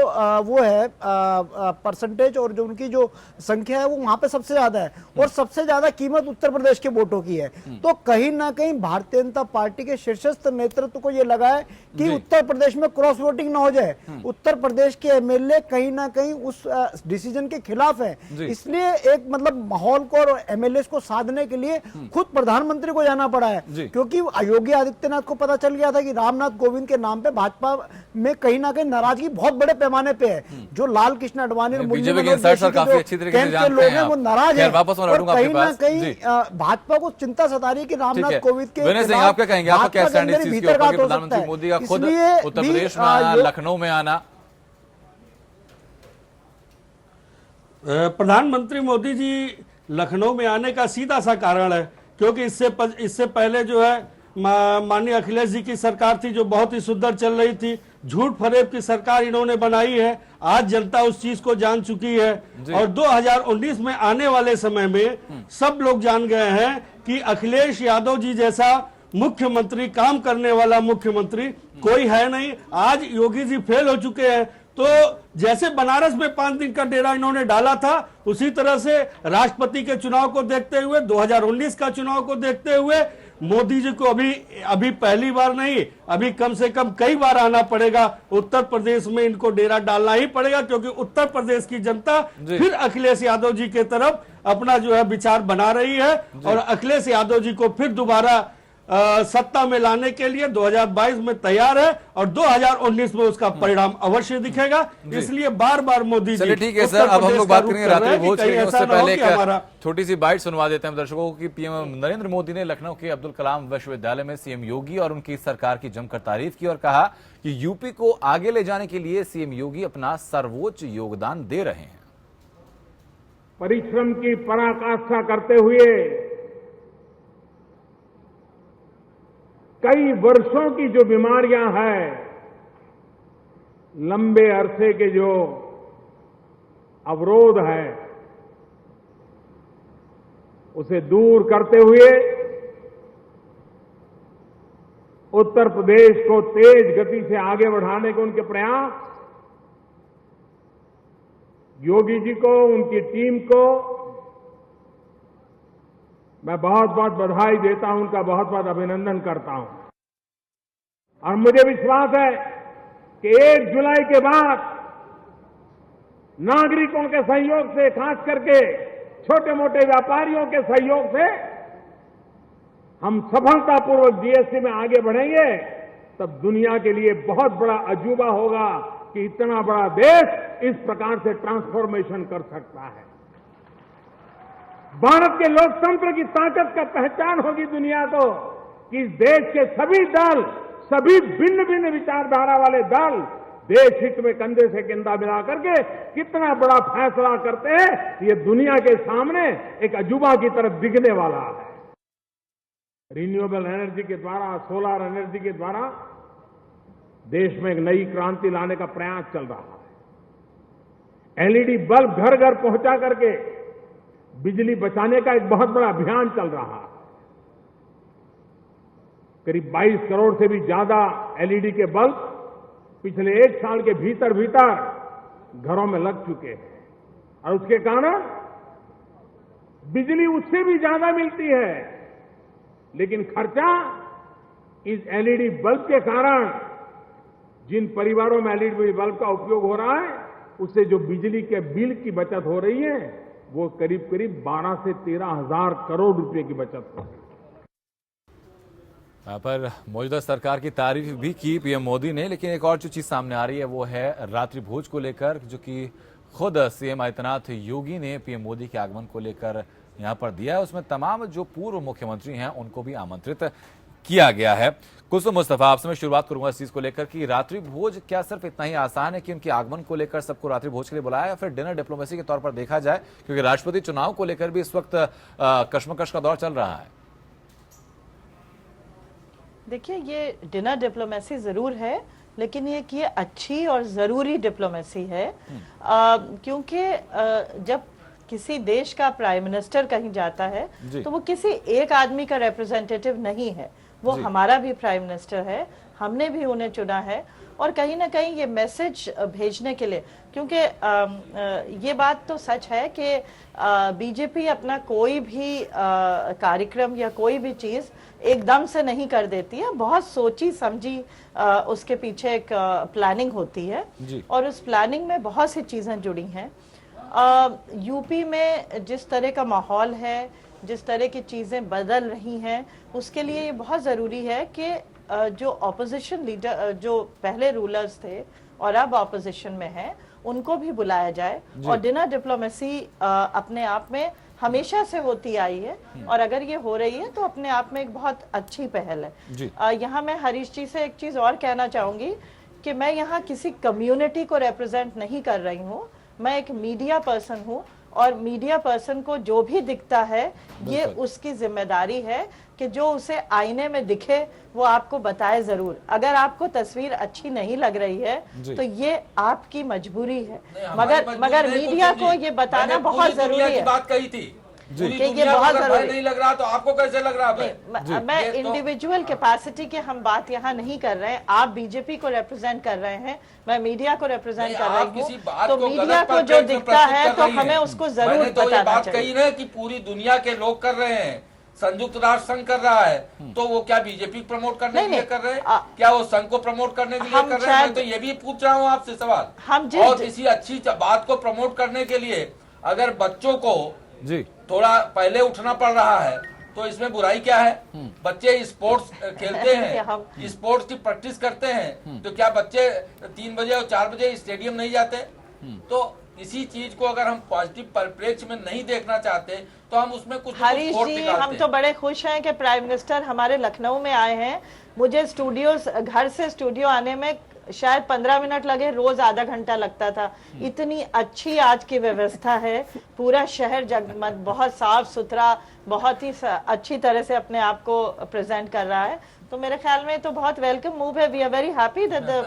वो है परसेंटेज और जो उनकी जो संख्या है वो वहां पे सबसे ज्यादा है और सबसे ज्यादा कीमत उत्तर प्रदेश के वोटों की है। तो कहीं ना कहीं भारतीय जनता पार्टी के शीर्षस्थ नेतृत्व को ये लगा है कि उत्तर प्रदेश में क्रॉस वोटिंग ना हो जाए, उत्तर प्रदेश के एमएलए कहीं ना कहीं उस डिसीजन के खिलाफ है, इसलिए एक मतलब माहौल को और एमएलए को साधने के लिए खुद प्रधानमंत्री को जाना पड़ा है, क्योंकि योगी आदित्यनाथ को पता चल गया था कि रामनाथ कोविंद के नाम पे भाजपा में कहीं ना कहीं नाराजगी बहुत बड़े पैमाने पे है। जो लाल कृष्ण अडवाणी और मुरली मनोहर जोशी के जो लोग हैं वो नाराज हैं और कहीं ना कहीं भाजपा को चिंता सता रही है कि रामनाथ कोविंद के आप क्या कहेंगे, आपका क्या स्टैंड इस चीज के ऊपर कि प्रधानमंत्री मोदी का खुद उत्तर प्रदेश में आना, लखनऊ में आना? प्रधानमंत्री मोदी जी लखनऊ में आने का सीधा सा कारण है क्योंकि इससे पहले जो है माननीय अखिलेश जी की सरकार थी जो बहुत ही सुंदर चल रही थी, झूठ फरेब की सरकार इन्होंने बनाई है। आज जनता उस चीज को जान चुकी है और 2019 में आने वाले समय में सब लोग जान गए हैं कि अखिलेश यादव जी जैसा मुख्यमंत्री, काम करने वाला मुख्यमंत्री कोई है नहीं। आज योगी जी फेल हो चुके हैं, तो जैसे बनारस में 5 दिन का डेरा इन्होंने डाला था उसी तरह से राष्ट्रपति के चुनाव को देखते हुए, 2019 का चुनाव को देखते हुए मोदी जी को अभी पहली बार नहीं, अभी कम से कम कई बार आना पड़ेगा उत्तर प्रदेश में, इनको डेरा डालना ही पड़ेगा क्योंकि उत्तर प्रदेश की जनता फिर अखिलेश यादव जी के तरफ अपना जो है विचार बना रही है और अखिलेश यादव जी को फिर दोबारा सत्ता में लाने के लिए 2022 में तैयार है और 2019 में उसका परिणाम अवश्य दिखेगा। इसलिए बार बार मोदी जी, ठीक है सर, अब हम लोग बात करेंगे रात्रि भोज की। उससे पहले एक छोटी सी बाइट सुनवा देते हैं दर्शकों को कि पीएम नरेंद्र मोदी ने लखनऊ के अब्दुल कलाम विश्वविद्यालय में सीएम योगी और उनकी सरकार की जमकर तारीफ की और कहा कि यूपी को आगे ले जाने के लिए सीएम योगी अपना सर्वोच्च योगदान दे रहे हैं। परिश्रम की पराकाष्ठा करते हुए कई वर्षों की जो बीमारियां हैं, लंबे अरसे के जो अवरोध है, उसे दूर करते हुए उत्तर प्रदेश को तेज गति से आगे बढ़ाने के उनके प्रयास, योगी जी को, उनकी टीम को मैं बहुत बहुत बधाई देता हूं, उनका बहुत बहुत अभिनंदन करता हूं। और मुझे विश्वास है कि 1 जुलाई के बाद नागरिकों के सहयोग से, खास करके छोटे मोटे व्यापारियों के सहयोग से हम सफलतापूर्वक जीएसटी में आगे बढ़ेंगे, तब दुनिया के लिए बहुत बड़ा अजूबा होगा कि इतना बड़ा देश इस प्रकार से ट्रांसफॉर्मेशन कर सकता है। भारत के लोकतंत्र की ताकत का पहचान होगी दुनिया को कि इस देश के सभी दल, सभी भिन्न भिन्न विचारधारा वाले दल देश हित में कंधे से कंधा मिला करके कितना बड़ा फैसला करते हैं, ये दुनिया के सामने एक अजूबा की तरफ दिखने वाला है। रिन्यूएबल एनर्जी के द्वारा, सोलर एनर्जी के द्वारा देश में एक नई क्रांति लाने का प्रयास चल रहा है। एलईडी बल्ब घर घर पहुंचा करके बिजली बचाने का एक बहुत बड़ा अभियान चल रहा है। करीब 22 करोड़ से भी ज्यादा एलईडी के बल्ब पिछले 1 साल के भीतर घरों में लग चुके हैं और उसके कारण बिजली उससे भी ज्यादा मिलती है, लेकिन खर्चा इस एलईडी बल्ब के कारण, जिन परिवारों में एलईडी बल्ब का उपयोग हो रहा है, उससे जो बिजली के बिल की बचत हो रही है वो करीब करीब 12 से 13 हजार करोड़ रुपए की बचत हो रही है। यहाँ पर मौजूदा सरकार की तारीफ भी की पीएम मोदी ने, लेकिन एक और जो चीज सामने आ रही है वो है रात्रि भोज को लेकर, जो कि खुद सीएम आदित्यनाथ योगी ने पीएम मोदी के आगमन को लेकर यहाँ पर दिया है। उसमें तमाम जो पूर्व मुख्यमंत्री हैं उनको भी आमंत्रित किया गया है। कुलसुम मुस्तफा, आपसे मैं शुरुआत करूंगा इस चीज को लेकर कि रात्रि भोज क्या सिर्फ इतना ही आसान है कि उनके आगमन को लेकर सबको रात्रि भोज के लिए बुलाया, या फिर डिनर डिप्लोमेसी के तौर पर देखा जाए, क्योंकि राष्ट्रपति चुनाव को लेकर भी इस वक्त कश्मकश का दौर चल रहा है? देखिए, ये डिनर डिप्लोमेसी जरूर है, लेकिन ये अच्छी और जरूरी डिप्लोमेसी है, क्योंकि जब किसी देश का प्राइम मिनिस्टर कहीं जाता है तो वो किसी एक आदमी का रिप्रेजेंटेटिव नहीं है, वो हमारा भी प्राइम मिनिस्टर है, हमने भी उन्हें चुना है। और कहीं ना कहीं ये मैसेज भेजने के लिए, क्योंकि ये बात तो सच है कि बीजेपी अपना कोई भी कार्यक्रम या कोई भी चीज एकदम से नहीं कर देती है, बहुत सोची समझी उसके पीछे एक प्लानिंग होती है और उस प्लानिंग में बहुत सी चीजें जुड़ी हैं। यूपी में जिस तरह का माहौल है, जिस तरह की चीजें बदल रही हैं, उसके लिए ये बहुत जरूरी है कि जो ऑपोजिशन लीडर, जो पहले रूलर्स थे और अब ऑपोजिशन में हैं, उनको भी बुलाया जाए। और डिनर डिप्लोमेसी अपने आप में हमेशा से होती आई है और अगर ये हो रही है तो अपने आप में एक बहुत अच्छी पहल है। यहाँ मैं हरीश जी से एक चीज और कहना चाहूंगी कि मैं यहाँ किसी कम्युनिटी को रिप्रेजेंट नहीं कर रही हूँ, मैं एक मीडिया पर्सन हूँ और मीडिया पर्सन को जो भी दिखता है ये उसकी जिम्मेदारी है कि जो उसे आईने में दिखे वो आपको बताए जरूर। अगर आपको तस्वीर अच्छी नहीं लग रही है तो ये आपकी मजबूरी है, मगर मीडिया को ये बताना बहुत जरूरी है। बात कही थी कि ये बहुत जरूरी नहीं लग रहा तो आपको कैसे लग रहा है? मैं इंडिविजुअल कैपेसिटी की हम बात यहाँ नहीं कर रहे हैं। आप बीजेपी को रिप्रेजेंट कर रहे हैं, मैं मीडिया को रिप्रेजेंट कर रही हूँ, तो मीडिया को जो दिखता है तो हमें उसको जरूर बताना चाहिए। कही ना कि पूरी दुनिया के लोग कर रहे हैं, संयुक्त राष्ट्र संघ कर रहा है, तो वो क्या बीजेपी प्रमोट करने के लिए कर रहे हैं? क्या वो संघ को प्रमोट करने के लिए कर रहे हैं? मैं तो ये भी पूछ रहा हूँ आपसे सवाल। और किसी अच्छी बात को प्रमोट करने के लिए अगर बच्चों को थोड़ा पहले उठना पड़ रहा है तो इसमें बुराई क्या है? बच्चे स्पोर्ट्स खेलते हैं, स्पोर्ट्स की प्रैक्टिस करते हैं, तो क्या बच्चे 3 बजे और 4 बजे स्टेडियम नहीं जाते? तो इसी चीज को अगर हम पॉजिटिव परिप्रेक्ष्य में नहीं देखना चाहते तो हम उसमें कुछ हरीश जी, हम तो बड़े खुश हैं कि प्राइम मिनिस्टर हमारे लखनऊ में आए हैं। मुझे घर से स्टूडियो आने में शायद 15 मिनट लगे, रोज आधा घंटा लगता था। इतनी अच्छी आज की व्यवस्था है, पूरा शहर जगमग, बहुत साफ सुथरा, बहुत ही अच्छी तरह से अपने आप को प्रेजेंट कर रहा है। तो मेरे ख्याल में तो बहुत वेलकम मूव है। We are very happy that the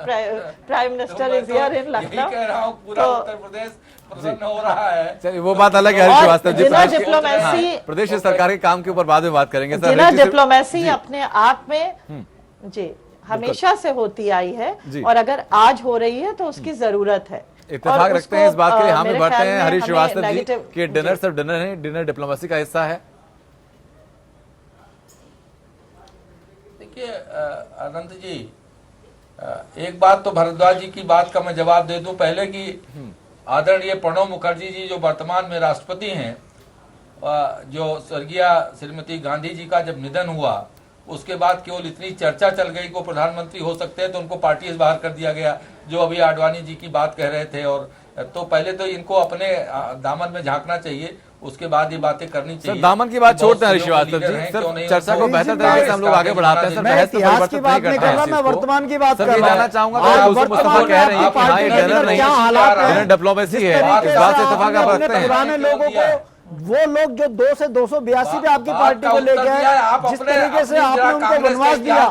prime minister is here in Lucknow. पूरा उत्तर प्रदेश प्रसन्न हो रहा है। चलिए वो बात अलग है। श्रीवास्तव जी, डिप्लोमेसी, प्रदेश सरकार के काम के ऊपर बाद में बात करेंगे। सर, डिप्लोमेसी अपने आप में जी हमेशा से होती आई है और अगर आज हो रही है तो उसकी जरूरत है। इत्तेफाक रखते हैं इस बात के लिए, हम बढ़ते हैं हरीश श्रीवास्तव जी कि डिनर सिर्फ डिनर नहीं, डिनर डिप्लोमेसी का हिस्सा है। देखिए अनंत जी, एक बात तो भारद्वाज जी की बात का मैं जवाब दे दूं पहले कि आदरणीय प्रणब मुखर्जी जी जो वर्तमान में राष्ट्रपति हैं, जो स्वर्गीय श्रीमती गांधी जी का जब निधन हुआ उसके बाद केवल इतनी चर्चा चल गई को प्रधानमंत्री हो सकते हैं तो उनको पार्टी से बाहर कर दिया गया, जो अभी आडवाणी जी की बात कह रहे थे। और तो पहले तो इनको अपने दामन में झांकना चाहिए, उसके बाद ये बातें करनी चाहिए। दामन की बात छोड़ते हैं श्रीवास्तव जी, सर चर्चा को बेहतर तरीके से हम लोग आगे बढ़ाते हैं। सर बहस तो परिवर्तन नहीं करते हैं, मैं वर्तमान की बात कर रहा हूं। जानना चाहूंगा मुस्तफा कह रहे हैं कि हाँ ये डिनर नहीं, डिनर डिप्लोमेसी है, इस बात से इत्तेफाक आप रखते हैं? पुराने लोगों को, वो लोग जो 2 से 282 पे आपकी पार्टी को लेके आए, जिस तरीके से आपने उनको वनवास दिया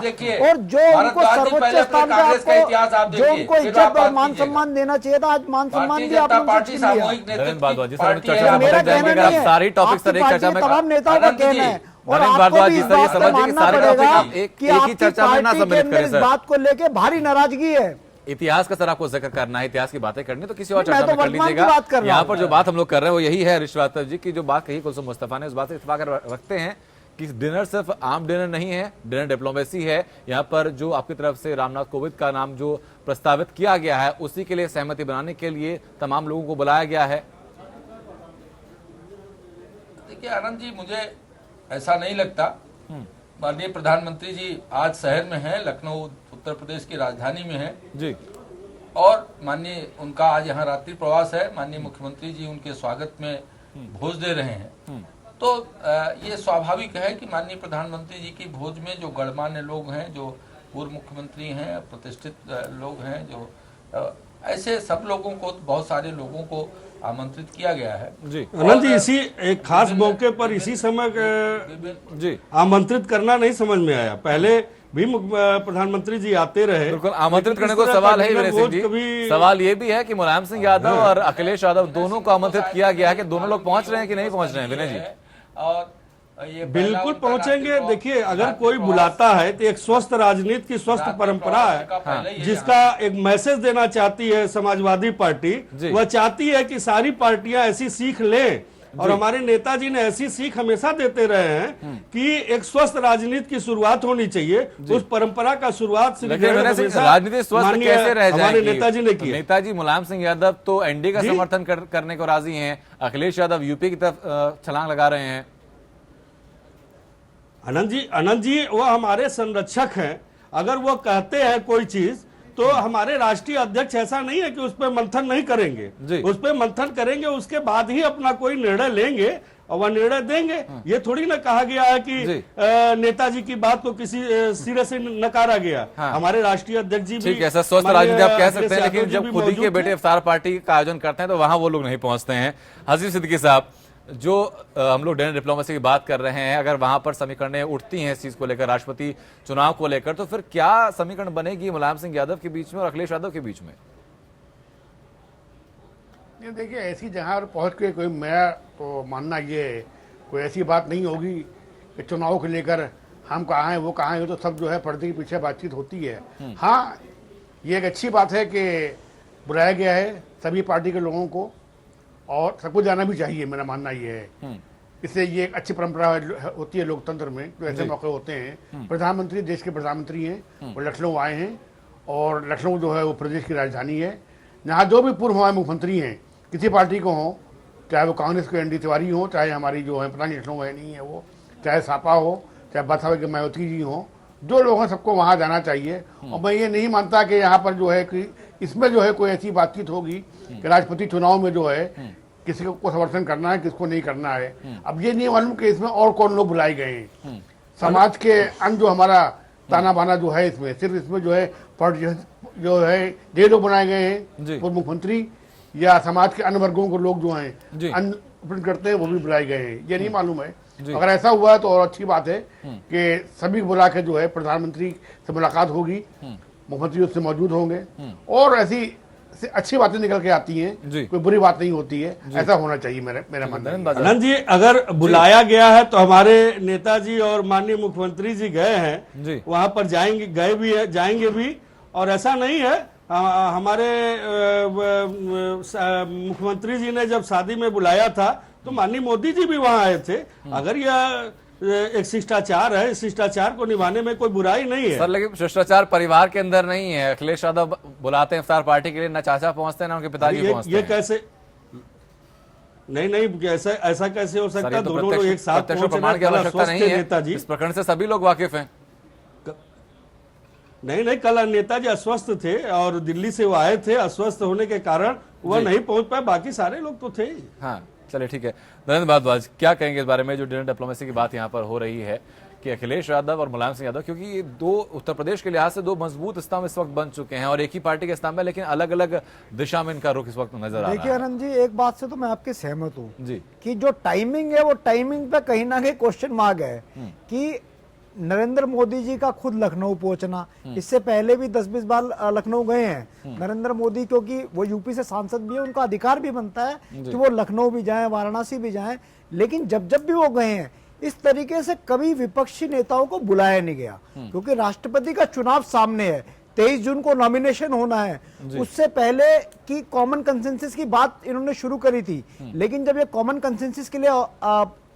और जो उनको सर्वोच्च स्थान पे आपको, जो उनको इज्जत और मान सम्मान देना चाहिए था, आज मान सम्मान भी आपने उनसे छीन लिया। मेरा कहना नहीं है, सारी टॉपिक सर एक चर्चा में तमाम नेताओं का कहना है और आपको भी इस बात को मानना पड़ेगा कि आपकी पार्टी के इस बात को लेके भारी नाराजगी है। इतिहास का सर आपको जिक्र करना है, इतिहास की बातें करनी तो किसी और चर्चा में कर लीजिएगा। यहाँ पर जो बात हम लोग कर रहे हैं वो यही है। श्रीवास्तव जी की जो बात कही कुलसुम मुस्तफा ने, उस बात से इत्तेफाक रखते हैं कि डिनर सिर्फ आम डिनर नहीं है, डिनर डिप्लोमेसी है। यहाँ पर जो आपकी तरफ से रामनाथ कोविंद का नाम जो प्रस्तावित किया गया है उसी के लिए सहमति बनाने के लिए तमाम लोगों को बुलाया गया है। देखिए आनंद जी, मुझे ऐसा नहीं लगता। माननीय प्रधानमंत्री जी आज शहर में हैं, लखनऊ उत्तर प्रदेश की राजधानी में है जी, और माननीय उनका आज यहाँ रात्रि प्रवास है। माननीय मुख्यमंत्री जी उनके स्वागत में भोज दे रहे हैं। तो ये स्वाभाविक है कि माननीय प्रधानमंत्री जी की भोज में जो गणमान्य लोग हैं, जो पूर्व मुख्यमंत्री हैं, प्रतिष्ठित लोग हैं, जो ऐसे सब लोगों को, बहुत सारे लोगों को आमंत्रित किया गया है जी। अनंत जी, इसी एक खास मौके पर इसी समय जी आमंत्रित करना नहीं समझ में आया। पहले भी प्रधानमंत्री जी आते रहे, बिल्कुल आमंत्रित करने को सवाल है जी। सवाल ये भी है कि मुलायम सिंह यादव और अखिलेश यादव दोनों को आमंत्रित किया गया है कि दोनों लोग पहुंच रहे हैं कि नहीं पहुंच रहे हैं विनय जी? और ये पहला बिल्कुल उनका पहुंचेंगे। राष्ट्रीय देखिए, अगर राष्ट्रीय कोई प्रवास- बुलाता है तो एक स्वस्थ राजनीति की स्वस्थ राष्ट्रीय परंपरा प्रवास का है, पहले ही जिसका एक मैसेज देना चाहती है समाजवादी पार्टी। जी। वह चाहती है कि सारी पार्टियां ऐसी सीख लें, और हमारे नेताजी ने ऐसी सीख हमेशा देते रहे हैं कि एक स्वस्थ राजनीति की शुरुआत होनी चाहिए। उस परंपरा का शुरुआत श्री लेकिन जयराम मैंने सिंह, हमेशा राजनीति स्वस्थ माननीय कैसे रह हमारे जाएगी? नेताजी ने की। नेताजी मुलायम सिंह यादव तो एनडीए का जी। समर्थन करने को राजी हैं, अखिलेश यादव यूपी की तरफ छलांग लगा रहे हैं। आनंद जी वो हमारे संरक्षक हैं। अगर वो कहते हैं कोई चीज तो हमारे राष्ट्रीय अध्यक्ष ऐसा नहीं है कि उस पर मंथन नहीं जी। करेंगे, उस पर मंथन करेंगे, उसके बाद ही अपना कोई निर्णय लेंगे और वह निर्णय देंगे। ये थोड़ी ना कहा गया है कि जी। नेताजी की बात को किसी सिरे से नकारा गया। हाँ। हमारे राष्ट्रीय अध्यक्ष जी भी, ठीक है, ऐसा स्वस्थ हमारे राजनीति आप कह सकते हैं, अखिलेश लेकिन यादव जी जब भी खुद ही के मौजूद बेटे थे। इफ्तार पार्टी का आयोजन करते हैं तो वहां वो लोग नहीं पहुंचते हैं। हसीब सिद्दीकी साहब, जो हम लोग डिनर डिप्लोमेसी की बात कर रहे हैं, अगर वहां पर समीकरणें उठती हैं इस चीज को लेकर, राष्ट्रपति चुनाव को लेकर, तो फिर क्या समीकरण बनेगी मुलायम सिंह यादव के बीच में और अखिलेश यादव के बीच में? ये देखिए, ऐसी जगह पर पहुंच के कोई मेरा तो मानना ये है, कोई ऐसी बात नहीं होगी कि चुनाव को लेकर हम कहाँ हैं वो कहाँ हैं, ये तो सब जो है पर्दे के पीछे बातचीत होती है। हाँ, ये एक अच्छी बात है कि बुलाया गया है सभी पार्टी के लोगों को, और सबको जाना भी चाहिए, मेरा मानना ये है। इससे ये एक अच्छी परंपरा होती है लोकतंत्र में, जो ऐसे मौके होते हैं। प्रधानमंत्री, देश के प्रधानमंत्री हैं, वो लखनऊ आए हैं, और लखनऊ जो है वो प्रदेश की राजधानी है। यहाँ जो भी पूर्व हमारे मुख्यमंत्री हैं, किसी पार्टी को हों, चाहे वो कांग्रेस के एनडी तिवारी हो, चाहे हमारी जो है पता नहीं लखनऊ है नहीं है वो, चाहे सापा हो, चाहे बादशाह के मायावती जी हो, जो लोग हैं सबको वहाँ जाना चाहिए। और मैं ये नहीं मानता कि यहाँ पर जो है कि इसमें जो है कोई ऐसी बातचीत होगी कि राष्ट्रपति चुनाव में जो है किसी को समर्थन करना है, किसको नहीं करना है। अब ये नहीं मालूम कि इसमें और कौन लोग बुलाए गए हैं। समाज के अन्य जो हमारा ताना बाना जो है, इसमें सिर्फ इसमें जो है जो है ये लोग बनाए गए हैं, पूर्व मुख्यमंत्री या समाज के अन्य वर्गों को लोग जो हैं अन्य करते हैं वो भी बुलाए गए हैं, ये नहीं मालूम है। अगर ऐसा हुआ है तो और अच्छी बात है कि सभी को बुला के जो है प्रधानमंत्री से मुलाकात होगी, मुख्यमंत्री उससे मौजूद होंगे, और ऐसी अच्छी बातें निकल के आती हैं, कोई बुरी बात नहीं होती है। ऐसा होना चाहिए, मेरा मानना है। आनंद जी, अगर बुलाया गया है तो हमारे नेताजी और माननीय मुख्यमंत्री जी गए हैं, वहां पर जाएंगे, गए भी है, जाएंगे भी। और ऐसा नहीं है, हमारे मुख्यमंत्री जी ने जब शादी में बुलाया था तो माननीय मोदी जी भी वहां आए थे। अगर यह एक शिष्टाचार है, इस शिष्टाचार को निभाने में कोई बुराई नहीं है। सर, लेकिन शिष्टाचार परिवार के अंदर नहीं है। अखिलेश यादव बुलाते हैं इफ्तार पार्टी के लिए, ना चाचा पहुंचते हैं ना उनके पिताजी पहुंचते हैं। ये कैसे? नहीं, ऐसा कैसे हो सकता है? दोनों लोग एक साथ प्रमाण की आवश्यकता नहीं है, नेताजी इस प्रकरण से सभी लोग वाकिफ हैं। नहीं, कल नेताजी अस्वस्थ थे और दिल्ली से वो आए थे, अस्वस्थ होने के कारण वह नहीं पहुंच पाए, बाकी सारे लोग तो थे। हाँ, चलिए ठीक है। नरेंद्र भारद्वाज, क्या कहेंगे इस बारे में जो डिनर डिप्लोमेसी की बात यहाँ पर हो रही है कि अखिलेश यादव और मुलायम सिंह यादव, क्योंकि ये दो उत्तर प्रदेश के लिहाज से दो मजबूत स्तंभ इस वक्त बन चुके हैं और एक ही पार्टी के स्तंभ है, लेकिन अलग अलग दिशा में इनका रुख इस वक्त नजर आ रहा है। देखिए आनंद जी, एक बात से तो मैं आपके सहमत हूँ जी कि जो टाइमिंग है वो टाइमिंग पे कहीं ना कहीं क्वेश्चन मार्क है कि नरेंद्र मोदी जी का खुद लखनऊ पहुंचना, इससे पहले भी 10-20 बार लखनऊ गए हैं नरेंद्र मोदी, क्योंकि वो यूपी से सांसद भी है, उनका अधिकार भी बनता है कि वो लखनऊ भी जाएं, वाराणसी भी जाएं। लेकिन जब जब भी वो गए हैं, इस तरीके से कभी विपक्षी नेताओं को बुलाया नहीं गया, क्योंकि राष्ट्रपति का चुनाव सामने है, 23 जून को नॉमिनेशन होना है। उससे पहले की कॉमन कंसेंसस की बात इन्होंने शुरू करी थी, लेकिन जब ये कॉमन कंसेंसस के लिए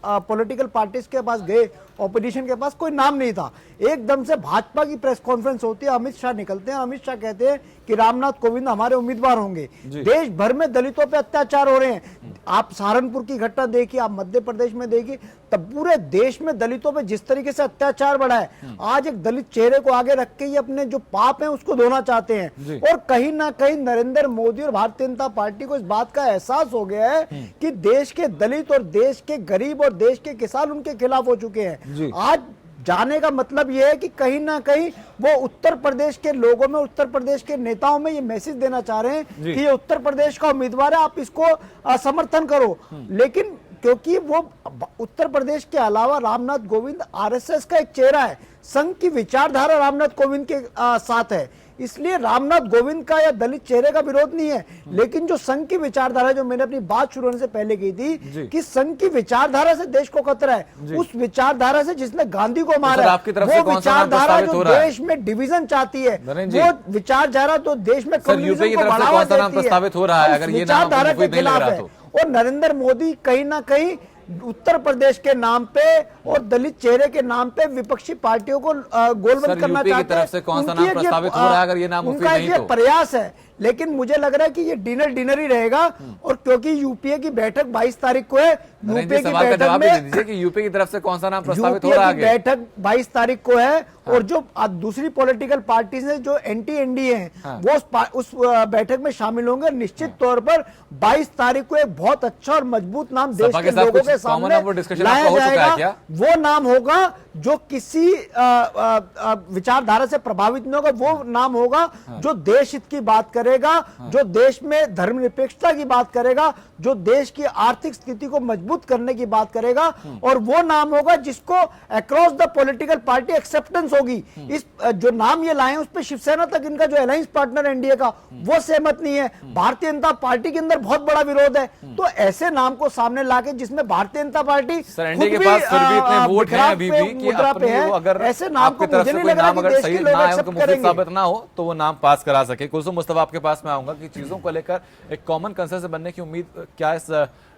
पॉलिटिकल पार्टीज के पास गए, ऑपोजिशन के पास कोई नाम नहीं था, एकदम से भाजपा की प्रेस कॉन्फ्रेंस होती है, अमित शाह निकलते हैं, अमित शाह कहते हैं कि रामनाथ कोविंद हमारे उम्मीदवार होंगे। देश भर में दलितों पे अत्याचार हो रहे हैं। आप सहारनपुर की घटना देखिए, आप मध्य प्रदेश में देखिए, तब पूरे देश में दलितों पे जिस तरीके से अत्याचार बढ़ा है, आज एक दलित चेहरे को आगे रख के ये अपने जो पाप है उसको धोना चाहते हैं। और कहीं ना कहीं नरेंद्र मोदी और भारतीय जनता पार्टी को इस बात का एहसास हो गया है कि देश के दलित और देश के गरीब और देश के किसान उनके खिलाफ हो चुके हैं। आज जाने का मतलब यह है कि कहीं ना कहीं वो उत्तर प्रदेश के लोगों में, उत्तर प्रदेश के नेताओं में ये मैसेज देना चाह रहे हैं कि ये उत्तर प्रदेश का उम्मीदवार है, आप इसको समर्थन करो। लेकिन क्योंकि वो उत्तर प्रदेश के अलावा रामनाथ कोविंद आरएसएस का एक चेहरा है, संघ की विचारधारा रामनाथ कोविंद के साथ है, इसलिए रामनाथ कोविंद का या दलित चेहरे का विरोध नहीं है, लेकिन जो संघ की विचारधारा, जो मैंने अपनी बात शुरू होने से पहले की थी कि संघ की विचारधारा से देश को खतरा है, उस विचारधारा से जिसने गांधी को मारा है, आपकी तरफ से वो कौन सा नाम विचारधारा प्रस्तावित हो जो रहा है? देश में डिवीजन चाहती है, नरेंद्र जी, वो विचारधारा तो देश में सर, यूपी की कम्युनिज्म को तरफ से बढ़ावा कौन सा नाम देती है। प्रस्तावित हो रहा है? उस अगर ये नाम विचारधारा आपको के नहीं लग खिलाफ रहा है। तो? और नरेंद्र मोदी कहीं ना कहीं उत्तर प्रदेश के नाम पे और दलित चेहरे के नाम पे विपक्षी पार्टियों को गोलबंद सर, करना यूपी की चाहते हैं। तरफ से कौन सा उनकी नाम एक ये, प्रस्तावित हो रहा है? अगर ये नाम मुफीद उनका एक नहीं ये तो? प्रयास है, लेकिन मुझे लग रहा है कि ये डिनर ही रहेगा। और क्योंकि यूपीए की बैठक 22 तारीख को है, नरेंद्र यूपीए जी, की सवाल का बैठक जवाब ही दे में दीजिए कि यूपी की तरफ से कौन सा नाम प्रस्तावित हो यूपीए रहा की है? बैठक 22 तारीख को है, और जो दूसरी पॉलिटिकल पार्टीज हैं जो एंटी एनडीए हैं, वो उस बैठक में शामिल होंगे। निश्चित तौर पर 22 तारीख को एक बहुत अच्छा और मजबूत नाम देश सपा के के साथ लोगों कुछ के common सामने number discussion लाया आपका हो चुका है जाएगा। क्या? वो नाम होगा जो किसी विचारधारा से प्रभावित नहीं होगा, वो नाम होगा जो देश हित की बात करेगा, जो देश में धर्मनिरपेक्षता की बात करेगा, जो देश की आर्थिक स्थिति को मजबूत करने की बात करेगा, और वो नाम होगा जिसको across the political party acceptance होगी। इस जो नाम ये लाए हैं उस पर शिवसेना तक, इनका जो अलायंस पार्टनर एनडीए का, वो सहमत नहीं है। भारतीय जनता पार्टी के अंदर बहुत बड़ा विरोध है। तो ऐसे नाम को सामने लाके जिसमें Bharatiya Janata party sir, NDA के पास फिर भी इतने वोट हैं अभी भी कि अपनी वो अगर ऐसे नाम आपकी को तरफ मुझे से नहीं कोई लग रहा नाम कि अगर देश सही के लोग ना है, एक्सेप्ट उनको मुफीद करेंगे। साबित ना हो तो वो नाम पास करा सके। कुलसुम मुस्तफा, आपके पास मैं आऊंगा कि चीजों को लेकर एक कॉमन कंसेंसस बनने की उम्मीद क्या इस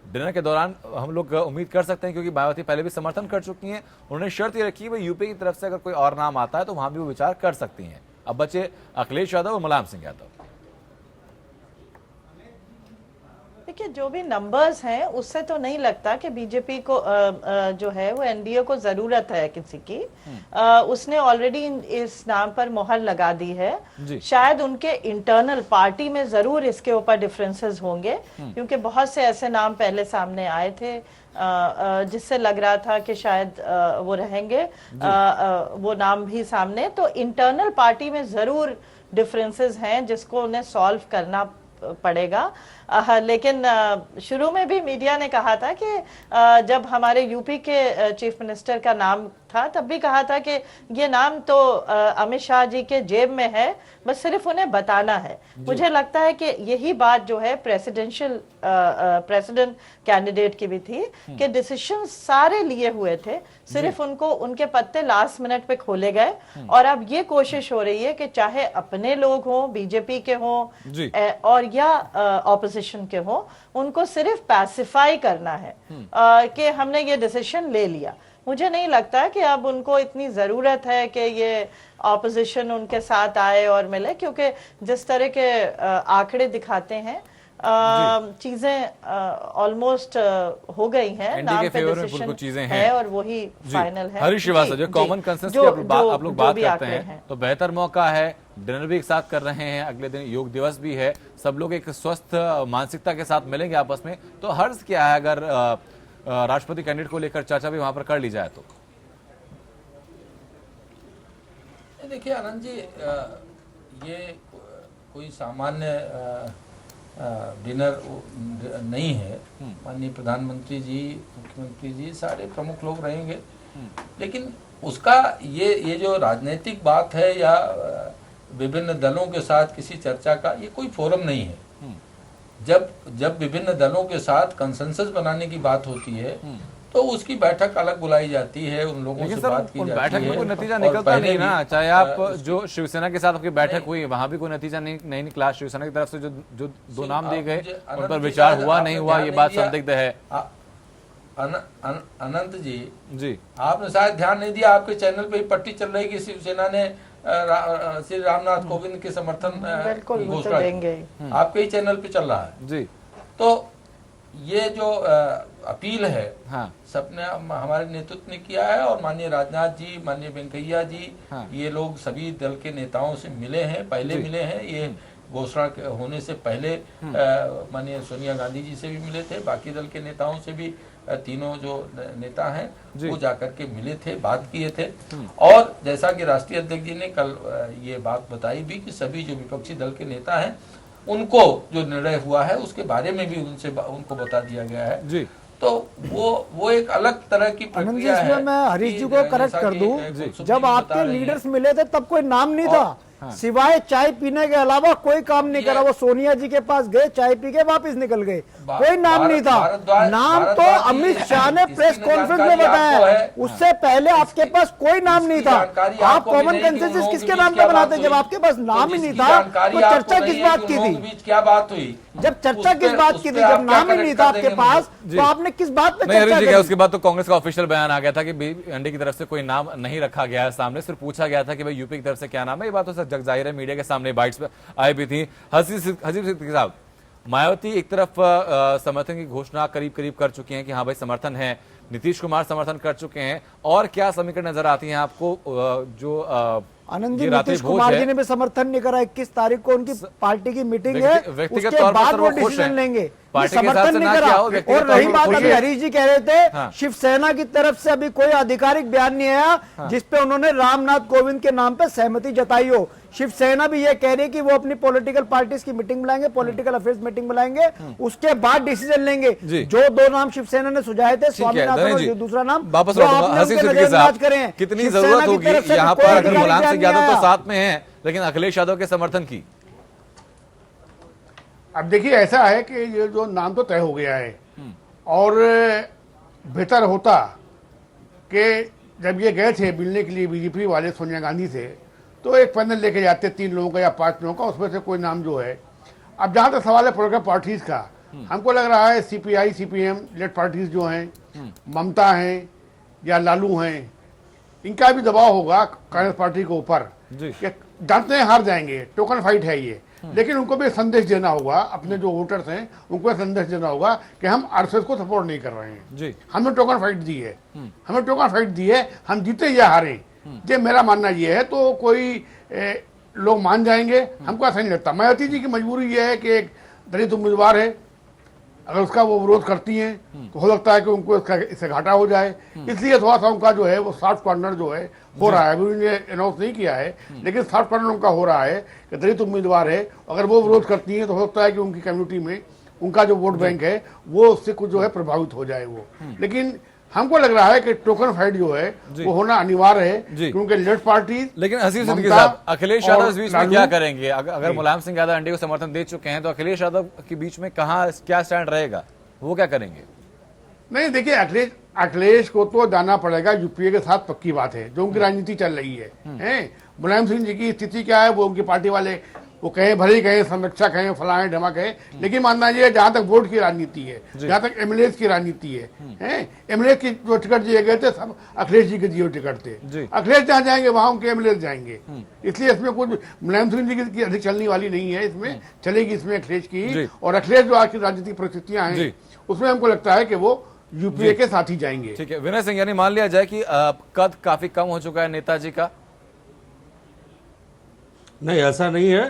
डिनर के दौरान हम लोग उम्मीद कर सकते हैं? क्योंकि मायावती पहले भी समर्थन कर चुकी हैं, उन्होंने शर्त ये रखी है भाई यूपी की तरफ से अगर कोई और नाम आता है तो वहां भी वो विचार कर सकती हैं। अब बचे अखिलेश यादव और मुलायम सिंह यादव। देखिए, जो भी नंबर्स हैं उससे तो नहीं लगता कि बीजेपी को जो है वो एनडीए को जरूरत है किसी की। उसने ऑलरेडी इस नाम पर मोहर लगा दी है। शायद उनके इंटरनल पार्टी में जरूर इसके ऊपर डिफरेंसेस होंगे, क्योंकि बहुत से ऐसे नाम पहले सामने आए थे जिससे लग रहा था कि शायद वो रहेंगे, वो नाम भी सामने। तो इंटरनल पार्टी में जरूर डिफरेंसेस हैं जिसको उन्हें सॉल्व करना पड़ेगा। लेकिन शुरू में भी मीडिया ने कहा था कि जब हमारे यूपी के चीफ मिनिस्टर का नाम था तब भी कहा था कि ये नाम तो अमित शाह जी के जेब में है, बस सिर्फ उन्हें बताना है। मुझे लगता है कि यही बात जो है प्रेसिडेंट कैंडिडेट की भी थी कि डिसीजन सारे लिए हुए थे, सिर्फ उनको उनके पत्ते लास्ट मिनट पे खोले गए। और अब ये कोशिश हो रही है कि चाहे अपने लोग हों, बीजेपी के हों और या ऑपोजिशन के हों, उनको सिर्फ पैसिफाई करना है कि हमने ये डिसीजन ले लिया। मुझे नहीं लगता कि अब उनको इतनी जरूरत है कि ये ऑपोजिशन उनके साथ आए और मिले, क्योंकि जिस तरह के आंकड़े दिखाते हैं चीजें ऑलमोस्ट हो गई हैं। नाम पे डिसीजन चीजें है और वही फाइनल है। हरीश श्रीवास्तव, जो कॉमन कंसेंसस की आप लोग बात करते हैं, तो बेहतर मौका है, डिनर भी एक साथ कर रहे हैं, अगले दिन योग दिवस भी है, सब लोग एक स्वस्थ मानसिकता के साथ मिलेंगे आपस में, तो हर्ज क्या है अगर राष्ट्रपति कैंडिडेट को लेकर चर्चा भी वहां पर कर ली जाए तो? देखिए आनंद जी, ये कोई सामान्य डिनर नहीं है। माननीय प्रधानमंत्री जी, मुख्यमंत्री जी, सारे प्रमुख लोग रहेंगे, लेकिन उसका ये जो राजनीतिक बात है या विभिन्न दलों के साथ किसी चर्चा का ये कोई फोरम नहीं है। जब विभिन्न दलों के साथ कंसेंसस बनाने की बात होती है तो उसकी बैठक अलग बुलाई जाती है, उन लोगों से बात की जाती है। बैठक में कोई नतीजा निकलता नहीं ना, चाहे आप जो शिवसेना के साथ आपकी बैठक हुई वहां भी कोई नतीजा नहीं निकला। शिवसेना की तरफ से जो दो नाम दिए गए उन पर विचार हुआ नहीं हुआ, ये बात संदिग्ध है। अनंत जी, आपने शायद ध्यान नहीं दिया, आपके चैनल पे पट्टी चल रही कि शिवसेना ने श्री रामनाथ कोविंद के समर्थन की घोषणा देंगे, आपके ही चैनल पे चल रहा है जी। तो ये जो अपील है, हाँ, सबने हमारे नेतृत्व ने किया है, और माननीय राजनाथ जी, माननीय वेंकैया जी, हाँ, ये लोग सभी दल के नेताओं से मिले हैं, पहले मिले हैं। ये घोषणा होने से पहले माननीय सोनिया गांधी जी से भी मिले थे, बाकी दल के नेताओं से भी, तीनों जो नेता हैं वो जाकर के मिले थे, बात किए थे। और जैसा कि राष्ट्रीय अध्यक्ष जी ने कल ये बात बताई भी कि सभी जो विपक्षी दल के नेता हैं उनको जो निर्णय हुआ है उसके बारे में भी उनको बता दिया गया है जी। तो वो एक अलग तरह की प्रक्रिया है। मैं हरीश जी को करेक्ट कर दूं, जब आपके लीडर्स मिले थे तब कोई नाम नहीं था, सिवाय चाय पीने के अलावा कोई काम नहीं करा। वो सोनिया जी के पास गए, चाय पी के वापस निकल गए, कोई नाम नहीं था। नाम तो अमित शाह ने प्रेस कॉन्फ्रेंस में बताया, उससे पहले आपके पास कोई नाम नहीं था। आप कॉमन कंसेंसस किसके नाम पे बनाते? जब आपके पास नाम ही नहीं था तो चर्चा किस बात की थी? क्या बात हुई? जब चर्चा किस बात की थी? जब नाम ही नहीं था आपके पास तो आपने किस बात पे नहीं, चर्चा हरीश जी, करी? उसके बाद तो कांग्रेस का ऑफिशियल बयान आ गया था कि एनडीए की तरफ से कोई नाम नहीं रखा गया है सामने, सिर्फ पूछा गया था कि भाई यूपी की तरफ से क्या नाम है। ये बात तो सर जग जाहिर है, मीडिया के सामने बाइट्स पे आई भी थी। हसीब सिद्दीकी साहब, मायावती एक तरफ समर्थन की घोषणा करीब करीब कर चुकी हैं कि हाँ भाई समर्थन है, नीतीश कुमार समर्थन कर चुके हैं, और क्या समीकरण नजर आती हैं आपको? जो आनंद जी, नीतीश कुमार जी ने भी समर्थन नहीं करा। 21 तारीख को उनकी पार्टी की मीटिंग है, व्यक्तिगत उसके तौर पर बाद सर वो वो खुश डिसीजन हैं। लेंगे। पार्टी के समर्थन साथ से नहीं ना करा। क्या हो, व्यक्तिगत और तौर रही पर बात खुश अभी हैं। हरीश जी कह रहे थे, हाँ। शिवसेना की तरफ से अभी कोई आधिकारिक बयान नहीं आया जिसपे उन्होंने रामनाथ कोविंद के नाम पे सहमति जताई हो। शिवसेना भी ये कह रही है कि वो अपनी पॉलिटिकल पार्टीज की मीटिंग बुलाएंगे, पॉलिटिकल अफेयर्स मीटिंग बुलाएंगे, उसके बाद डिसीजन लेंगे। जो दो नाम शिवसेना ने सुझाए थे, स्वामीनाथन और दूसरा नाम, वापस वो लौटूंगा। आपने हसीब उनके सिद्दीकी नजरअंदाज साहब, करें। कितनी शिवसेना जरूरत की होगी तरफ से यहाँ कोई पर? आधिकारिक मुलायम बयान सिंह नहीं यादव तो आया। साथ में हैं, लेकिन अखिलेश यादव के समर्थन की। अब देखिए, ऐसा है कि ये जो नाम तो तय हो गया है, और बेहतर होता कि जब ये गए थे मिलने के लिए बीजेपी वाले सोनिया गांधी से, तो एक पैनल लेके जाते 3 लोगों का या 5 लोगों का, उसमें से कोई नाम जो है। अब जहां तक सवाल है पॉलिटिकल पार्टीज का, हमको लग रहा है सीपीआई सीपीएम लेड पार्टीज जो हैं, ममता हैं या लालू हैं, इनका भी दबाव होगा कांग्रेस पार्टी के ऊपर कि जानते हैं हार जाएंगे, टोकन फाइट है ये, लेकिन उनको भी संदेश देना होगा, अपने जो वोटर्स हैं उनको संदेश देना होगा कि हम आरएसएस को सपोर्ट नहीं कर रहे हैं जी। हमने टोकन फाइट दी है, हमें टोकन फाइट दी है, हम जीते या हारे, ये मेरा मानना ये है। तो कोई लोग मान जाएंगे, हमको ऐसा नहीं लगता। मायावती जी की मजबूरी ये है कि एक दलित उम्मीदवार है, अगर उसका वो विरोध करती हैं तो हो सकता है कि उनको इससे घाटा हो जाए, इसलिए थोड़ा सा उनका जो है वो सॉफ्ट कॉर्नर जो है हो रहा है। अभी उन्होंने अनाउंस नहीं किया है, लेकिन सॉफ्ट कॉर्नर उनका हो रहा है कि दलित उम्मीदवार है, अगर वो विरोध करती हैं तो हो सकता है कि उनकी कम्युनिटी में उनका जो वोट बैंक है वो उससे कुछ जो है प्रभावित हो जाए वो। लेकिन हमको लग रहा है कि टोकन फाइट जो है वो होना अनिवार्य है, क्योंकि लेफ्ट पार्टी। लेकिन हसीब सिद्दीकी साहब, अखिलेश यादव इस बीच में क्या करेंगे? अगर मुलायम सिंह यादव एनडीए को समर्थन दे चुके हैं, तो अखिलेश यादव के बीच में कहाँ क्या स्टैंड रहेगा? वो क्या करेंगे? नहीं, देखिए, अखिलेश को तो जाना पड़ेगा यूपीए के साथ, पक्की बात है, जो उनकी राजनीति चल रही है। मुलायम सिंह जी की स्थिति क्या है, वो उनकी पार्टी वाले वो कहें, भले ही कहें संरक्षा कहें, फलाएं ढमा कहें, लेकिन मानना ये जहां तक वोट की राजनीति है, जहां तक एमएलए की राजनीति है, एमएलए की जो टिकट दिए गए थे सब अखिलेश जी के दिए टिकट थे। अखिलेश जहां जाएंगे वहां उनके एमएलए जाएंगे, इसलिए इसमें कुछ मुलायम सिंह जी की अधिक चलने वाली नहीं है, इसमें चलेगी इसमें अखिलेश की। और अखिलेश जो आज की राजनीतिक परिस्थितियां हैं उसमें हमको लगता है कि वो यूपीए के साथ ही जाएंगे। ठीक है विनय सिंह, यानी मान लिया जाए कि कद काफी कम हो चुका है नेताजी का? नहीं, ऐसा नहीं है।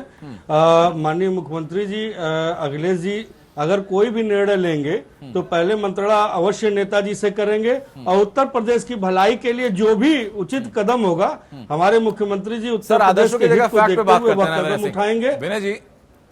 माननीय मुख्यमंत्री जी, अखिलेश जी अगर कोई भी निर्णय लेंगे तो पहले मंत्रणा अवश्य नेताजी से करेंगे, और उत्तर प्रदेश की भलाई के लिए जो भी उचित कदम होगा हमारे मुख्यमंत्री जी उत्तर प्रदेश के हित को देखते हुए वह कदम उठाएंगे। विनय जी,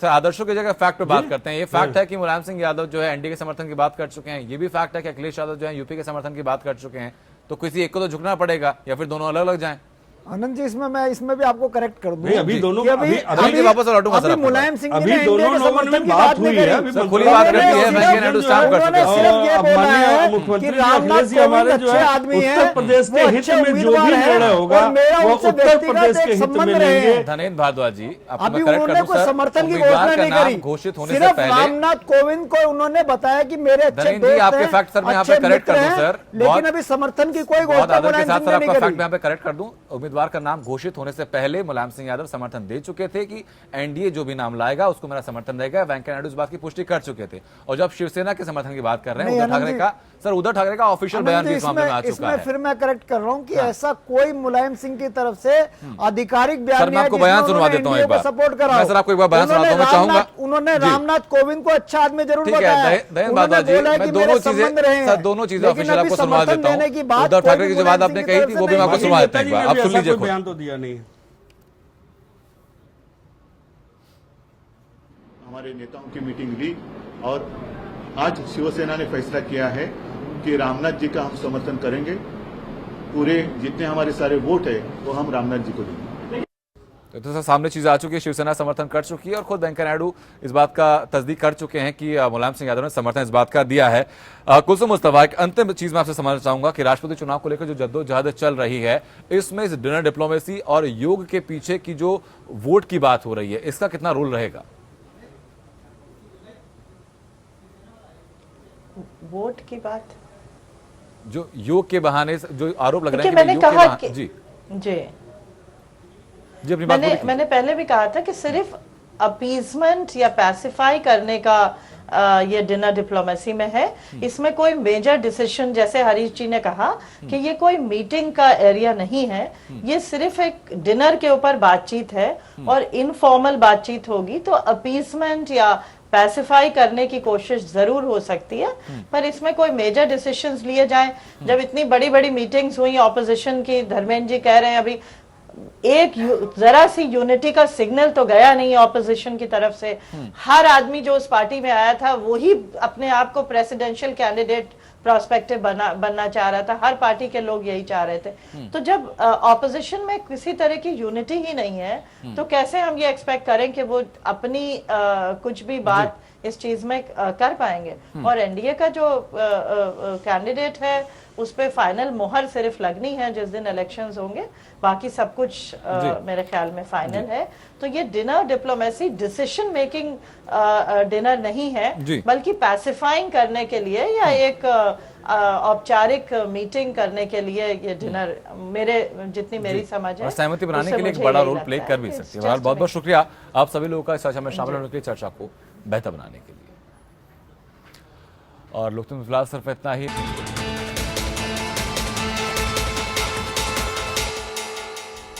सर आदर्शों की जगह फैक्ट पे बात करते हैं। ये फैक्ट है कि मुलायम सिंह यादव जो है एनडीए के समर्थन की बात कर चुके हैं, ये भी फैक्ट है कि अखिलेश यादव जो है यूपी के समर्थन की बात कर चुके हैं, तो किसी एक को तो झुकना पड़ेगा या फिर दोनों अलग अलग जाएं। आनंद जी, इसमें भी आपको करेक्ट कर दूं। अभी दोनों अभी वापस लौटूंगा सर। मुलायम सिंह अभी दोनों लोगों में बात हुई है, अभी खुली बात करती है, वेंकैया नायडू स्टैम्प कर चुके हैं। मुख्यमंत्री अखिलेश जी हमारे जो है उत्तर प्रदेश के हित में जो भी निर्णय होगा वो उत्तर प्रदेश के हित में लेंगे। धनेन्द्र भारद्वाज जी, अभी उन्होंने कोई समर्थन की घोषणा नहीं करी, घोषित होने से सिर्फ पहले रामनाथ कोविंद को उन्होंने बताया कि मेरे अच्छे दोस्त आपके फैक्ट सर मैं यहाँ पे करेक्ट कर दूं सर, लेकिन अभी समर्थन की कोई घोषणा मुलायम सिंह ने नहीं करी। फैक्ट यहाँ पे करेक्ट कर दूं, उम्मीदवार का नाम घोषित होने से पहले मुलायम सिंह यादव समर्थन दे चुके थे कि एनडीए जो भी नाम लाएगा उसको मेरा समर्थन रहेगा। वेंकैया नायडू इस बात की पुष्टि कर चुके थे। और जब शिवसेना के समर्थन की बात कर रहे हैं, उद्धव ठाकरे का ऑफिशियल बयान भी इस मामले में आ चुका है। फिर मैं करेक्ट कर रहा हूं कि ऐसा कोई मुलायम सिंह की तरफ से आधिकारिक बयान नहीं है जिसमें बयान सुनवा देता हूं एक बार। सपोर्ट करा। मैं सर आपको एक बार बयान सुनाता हूं, मैं चाहूंगा। उन्होंने रामनाथ कोविंद को अच्छा आदमी जरूर बताया। धनेन्द्र भारद्वाज जी, मैं दोनों चीजें ऑफिशियल आपको सुनवा देता हूं। उद्धव ठाकरे की जो बात आपने कही थी वो भी मैं आपको सुनवा देता हूं, आप सुन लीजिए। बयान तो दिया नहीं। हमारे नेताओं की मीटिंग ली और आज शिवसेना ने फैसला किया है कि रामनाथ जी का हम समर्थन करेंगे। पूरे जितने हमारे सारे वोट है वो हम रामनाथ जी को देंगे। तो सर सामने चीज आ चुकी है, शिवसेना समर्थन कर चुकी है और खुद वेंकैया नायडू इस बात का तस्दीक कर चुके हैं कि मुलायम सिंह यादव ने समर्थन इस बात का दिया है। कुलसुम मुस्तफा, एक अंतिम चीज मैं आपसे समझना चाहूंगा कि राष्ट्रपति चुनाव को लेकर जो जद्दोजहद चल रही है, इसमें इस डिनर डिप्लोमेसी और योग के पीछे की जो वोट की बात हो रही है, इसका कितना रोल रहेगा? वोट की बात, जो योग के बहाने जो आरोप लग रहे हैं कि मैंने योग के कहा बहाने- जी जी अपनी बात बोलिए। मैंने पहले भी कहा था कि सिर्फ अपीजमेंट या पैसिफाई करने का ये डिनर डिप्लोमेसी में है। इसमें कोई मेजर डिसीजन, जैसे हरीश जी ने कहा कि ये कोई मीटिंग का एरिया नहीं है, ये सिर्फ एक डिनर के ऊपर बातचीत है और इनफॉर्मल बातचीत होगी। तो अपीजमेंट या पैसिफाई करने की कोशिश जरूर हो सकती है, पर इसमें कोई मेजर डिसीजंस लिए जाएं। जब इतनी बड़ी बड़ी मीटिंग्स हुई ऑपोजिशन की, धर्मेंद्र जी कह रहे हैं अभी एक जरा सी यूनिटी का सिग्नल तो गया नहीं ऑपोजिशन की तरफ से। हर आदमी जो उस पार्टी में आया था वही अपने आप को प्रेसिडेंशियल कैंडिडेट प्रोस्पेक्टिव बनना चाह रहा था। हर पार्टी के लोग यही चाह रहे थे। तो जब ऑपोजिशन में किसी तरह की यूनिटी ही नहीं है, तो कैसे हम ये एक्सपेक्ट करें कि वो अपनी कुछ भी बात इस चीज में कर पाएंगे। और एनडीए का जो कैंडिडेट है उस पे फाइनल मोहर सिर्फ लगनी है जिस दिन इलेक्शंस होंगे, बाकी सब कुछ मेरे ख्याल में फाइनल है। तो ये dinner diplomacy decision making dinner नहीं है, बल्कि पैसिफाइंग करने के लिए या एक औपचारिक मीटिंग करने के लिए ये डिनर, मेरे जितनी मेरी समझ है, सहमति बनाने के लिए एक बड़ा रोल प्ले कर भी सकती है। बहुत बहुत शुक्रिया आप सभी लोगों का इस चर्चा में शामिल होने के लिए, चर्चा को बेहतर बनाने के लिए। और लोकतंत्र फिलहाल सिर्फ इतना ही।